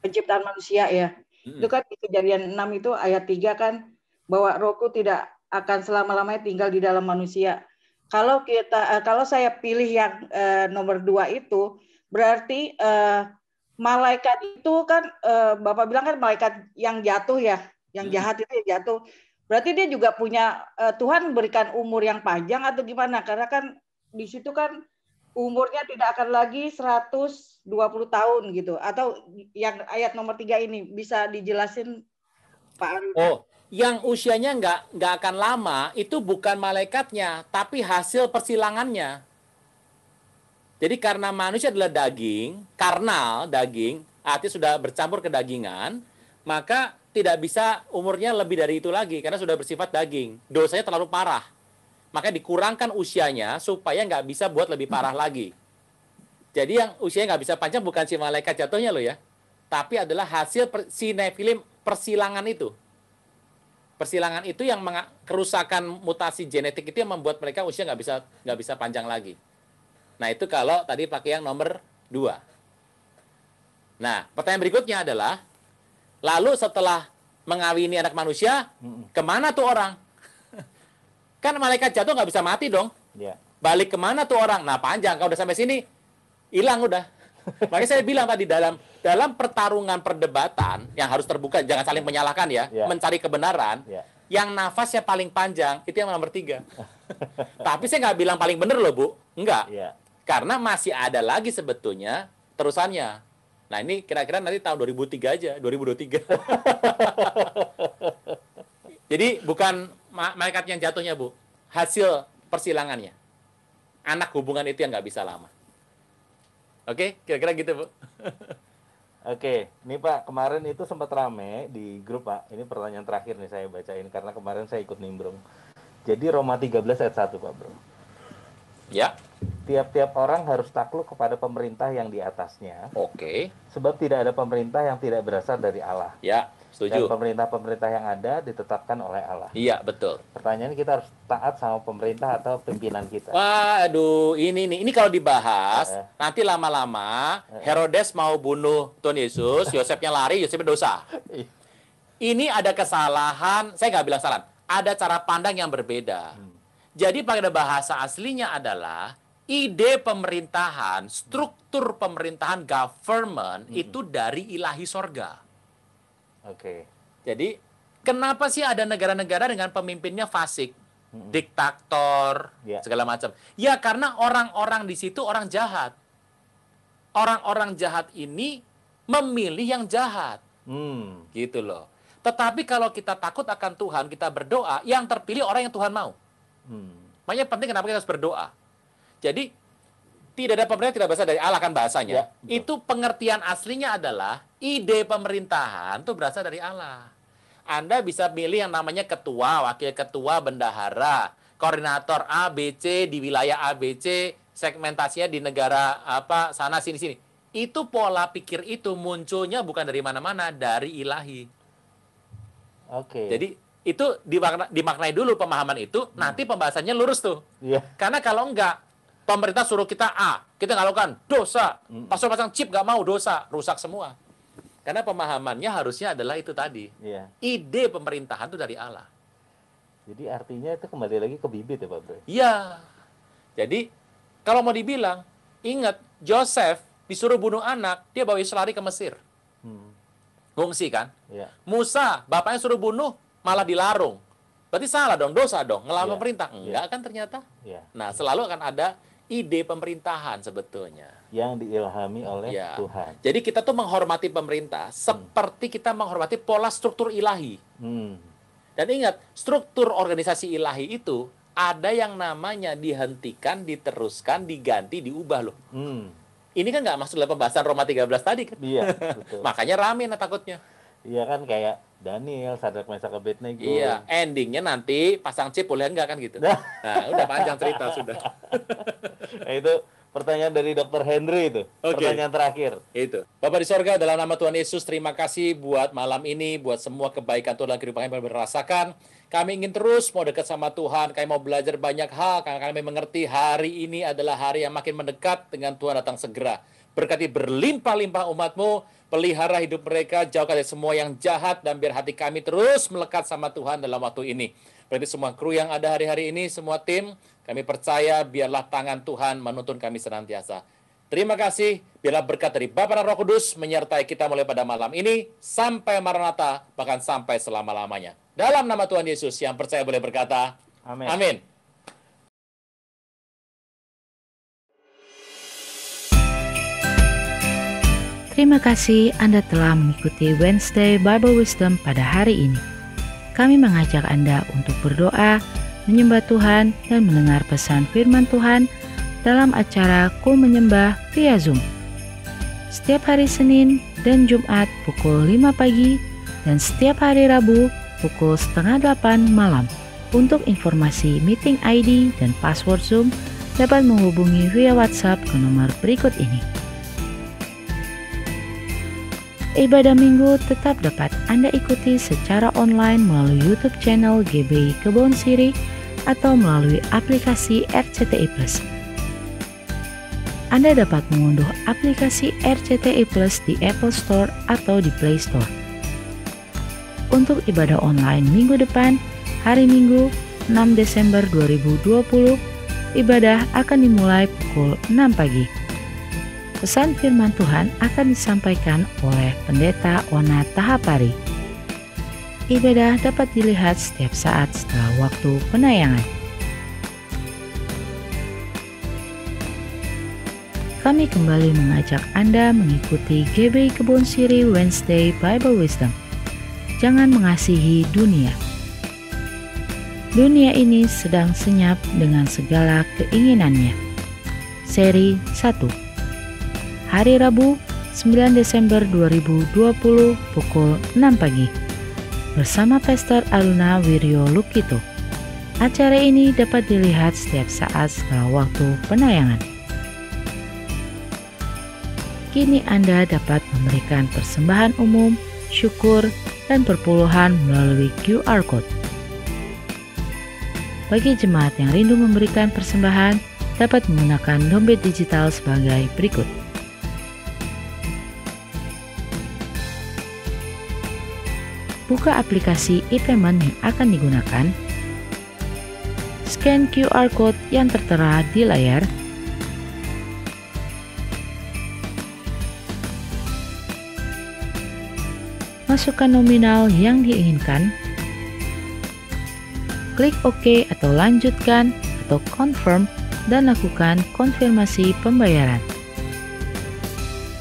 penciptaan manusia ya. Itu kan di Kejadian 6 itu ayat 3 kan bahwa rohku tidak akan selama-lamanya tinggal di dalam manusia. Kalau saya pilih yang nomor 2 itu berarti malaikat itu kan Bapak bilang kan malaikat yang jatuh ya, yang jahat itu yang jatuh. Berarti dia juga punya Tuhan berikan umur yang panjang atau gimana? Karena kan di situ kan umurnya tidak akan lagi 120 tahun gitu. Atau yang ayat nomor 3 ini bisa dijelasin Pak Aruna? Oh, yang usianya nggak akan lama itu bukan malaikatnya, tapi hasil persilangannya. Jadi karena manusia adalah daging, karnal daging, artinya sudah bercampur kedagingan, maka tidak bisa umurnya lebih dari itu lagi karena sudah bersifat daging. Dosanya terlalu parah. Makanya dikurangkan usianya supaya nggak bisa buat lebih parah lagi. Jadi yang usianya nggak bisa panjang bukan si malaikat jatuhnya loh ya, tapi adalah hasil si Nephilim persilangan itu. Persilangan itu yang kerusakan mutasi genetik itu yang membuat mereka usia nggak bisa panjang lagi. Nah, itu kalau tadi pakai yang nomor 2. Nah, pertanyaan berikutnya adalah, lalu setelah mengawini anak manusia, kemana tuh orang? Kan malaikat jatuh nggak bisa mati dong. Ya. Balik kemana tuh orang? Nah, panjang. Kalau udah sampai sini, hilang udah. Makanya saya bilang tadi, dalam pertarungan perdebatan, yang harus terbuka, jangan saling menyalahkan ya, mencari kebenaran, yang nafasnya paling panjang, itu yang nomor 3. Tapi saya nggak bilang paling bener loh, Bu. Enggak. Karena masih ada lagi sebetulnya terusannya. Nah, ini kira-kira nanti tahun 2003 aja, 2023. Jadi bukan malaikat yang jatuhnya, Bu. Hasil persilangannya. Anak hubungan itu yang nggak bisa lama. Oke, kira-kira gitu, Bu. Oke, ini Pak, kemarin itu sempat rame di grup, Pak. Ini pertanyaan terakhir nih saya bacain, karena kemarin saya ikut nimbrung. Jadi Roma 13 ayat 1, Pak Bro. Ya. Tiap-tiap orang harus takluk kepada pemerintah yang di atasnya. Oke. Sebab tidak ada pemerintah yang tidak berasal dari Allah. Ya, setuju. Dan pemerintah-pemerintah yang ada ditetapkan oleh Allah. Iya, betul. Pertanyaannya, kita harus taat sama pemerintah atau pimpinan kita? Waduh, ini kalau dibahas, nanti lama-lama Herodes mau bunuh Tuhan Yesus, Yosefnya lari, Yosefnya dosa. Ini ada kesalahan, saya nggak bilang salah, ada cara pandang yang berbeda. Jadi pada bahasa aslinya adalah ide pemerintahan, struktur pemerintahan, government, itu dari ilahi sorga. Oke. Jadi, kenapa sih ada negara-negara dengan pemimpinnya fasik, diktator, segala macam? Ya, karena orang-orang di situ orang jahat. Orang-orang jahat ini memilih yang jahat. Gitu loh. Tetapi kalau kita takut akan Tuhan, kita berdoa, yang terpilih orang yang Tuhan mau. Makanya penting kenapa kita harus berdoa. Jadi, tidak ada pemerintah tidak berasal dari Allah kan bahasanya. Itu pengertian aslinya adalah ide pemerintahan itu berasal dari Allah. Anda bisa milih yang namanya ketua, wakil ketua, bendahara, koordinator A, B, C di wilayah A, B, C, segmentasinya di negara apa sana sini sini. Itu pola pikir itu munculnya bukan dari mana-mana, dari ilahi. Oke. Jadi itu dimaknai dulu pemahaman itu, nanti pembahasannya lurus tuh. Karena kalau enggak, pemerintah suruh kita A, kita nggak lakukan, dosa. Pasang chip nggak mau, dosa, rusak semua. Karena pemahamannya harusnya adalah itu tadi. Ide pemerintahan itu dari Allah. Jadi artinya itu kembali lagi ke bibit ya Pak Bro? Iya. Jadi kalau mau dibilang, ingat Joseph disuruh bunuh anak, dia bawa Yesus lari ke Mesir. Ngungsi kan? Musa, bapaknya suruh bunuh, malah dilarung. Berarti salah dong, dosa dong, ngelawan pemerintah. Enggak kan ternyata? Nah, selalu akan ada ide pemerintahan sebetulnya. Yang diilhami oleh Tuhan. Jadi kita tuh menghormati pemerintah seperti kita menghormati pola struktur ilahi. Dan ingat, struktur organisasi ilahi itu ada yang namanya dihentikan, diteruskan, diganti, diubah loh. Ini kan nggak masuk dalam pembahasan Roma 13 tadi kan? Iya, betul. Makanya rame takutnya. Iya kan, kayak Daniel, Sadrak, Mesak, Abednego. Iya, endingnya nanti pasang chip boleh enggak kan gitu. Nah, udah panjang cerita sudah. Nah, itu pertanyaan dari Dr. Henry itu. Pertanyaan terakhir. Itu. Bapak di sorga, dalam nama Tuhan Yesus, terima kasih buat malam ini, buat semua kebaikan Tuhan dalam kehidupan kami berasakan. Kami ingin terus mau dekat sama Tuhan, kami mau belajar banyak hal, karena kami mengerti hari ini adalah hari yang makin mendekat dengan Tuhan datang segera. Berkati berlimpah-limpah umat-Mu, pelihara hidup mereka, jauhkan dari semua yang jahat, dan biar hati kami terus melekat sama Tuhan dalam waktu ini. Berarti semua kru yang ada hari-hari ini, semua tim, kami percaya biarlah tangan Tuhan menuntun kami senantiasa. Terima kasih, biarlah berkat dari Bapa dan Roh Kudus menyertai kita mulai pada malam ini, sampai Maranatha, bahkan sampai selama-lamanya. Dalam nama Tuhan Yesus, yang percaya boleh berkata, Amin. Amin. Terima kasih Anda telah mengikuti Wednesday Bible Wisdom pada hari ini. Kami mengajak Anda untuk berdoa, menyembah Tuhan, dan mendengar pesan firman Tuhan dalam acara Kul Menyembah via Zoom. Setiap hari Senin dan Jumat pukul 5 pagi dan setiap hari Rabu pukul 7:30 malam. Untuk informasi meeting ID dan password Zoom dapat menghubungi via WhatsApp ke nomor berikut ini. Ibadah Minggu tetap dapat Anda ikuti secara online melalui YouTube channel GBI Kebon Siri atau melalui aplikasi RCTI Plus. Anda dapat mengunduh aplikasi RCTI Plus di Apple Store atau di Play Store. Untuk ibadah online minggu depan, hari Minggu 6 Desember 2020, ibadah akan dimulai pukul 6 pagi. Pesan firman Tuhan akan disampaikan oleh Pendeta Ona Tahapari. Ibadah dapat dilihat setiap saat setelah waktu penayangan. Kami kembali mengajak Anda mengikuti GBI Kebon Siri Wednesday Bible Wisdom. Jangan mengasihi dunia. Dunia ini sedang senyap dengan segala keinginannya. Seri 1. Hari Rabu, 9 Desember 2020 pukul 6 pagi. Bersama Pastor Aruna Wiryo Lukito. Acara ini dapat dilihat setiap saat setelah waktu penayangan. Kini Anda dapat memberikan persembahan umum, syukur, dan perpuluhan melalui QR Code. Bagi jemaat yang rindu memberikan persembahan, dapat menggunakan dompet digital sebagai berikut. Buka aplikasi e-payment yang akan digunakan. Scan QR Code yang tertera di layar. Masukkan nominal yang diinginkan. Klik OK atau lanjutkan atau confirm dan lakukan konfirmasi pembayaran.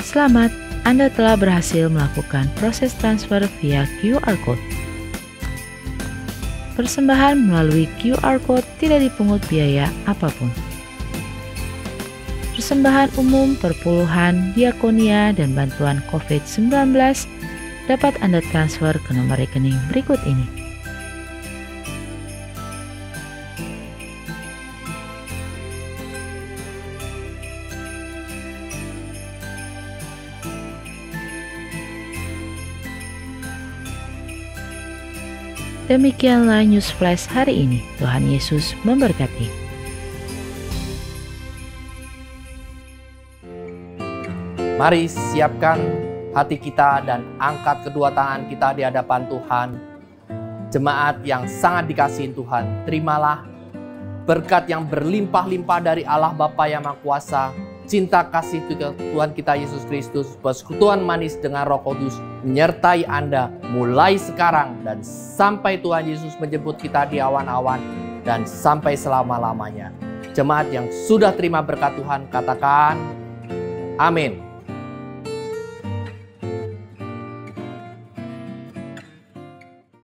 Selamat! Anda telah berhasil melakukan proses transfer via QR Code. Persembahan melalui QR Code tidak dipungut biaya apapun. Persembahan umum, perpuluhan, diakonia, dan bantuan COVID-19 dapat Anda transfer ke nomor rekening berikut ini. Demikianlah News Flash hari ini. Tuhan Yesus memberkati. Mari siapkan hati kita dan angkat kedua tangan kita di hadapan Tuhan. Jemaat yang sangat dikasihi Tuhan, terimalah berkat yang berlimpah-limpah dari Allah Bapa yang Maha Kuasa, cinta kasih Tuhan kita Yesus Kristus, persekutuan manis dengan Roh Kudus menyertai Anda mulai sekarang dan sampai Tuhan Yesus menjemput kita di awan-awan dan sampai selama-lamanya. Jemaat yang sudah terima berkat Tuhan katakan amin.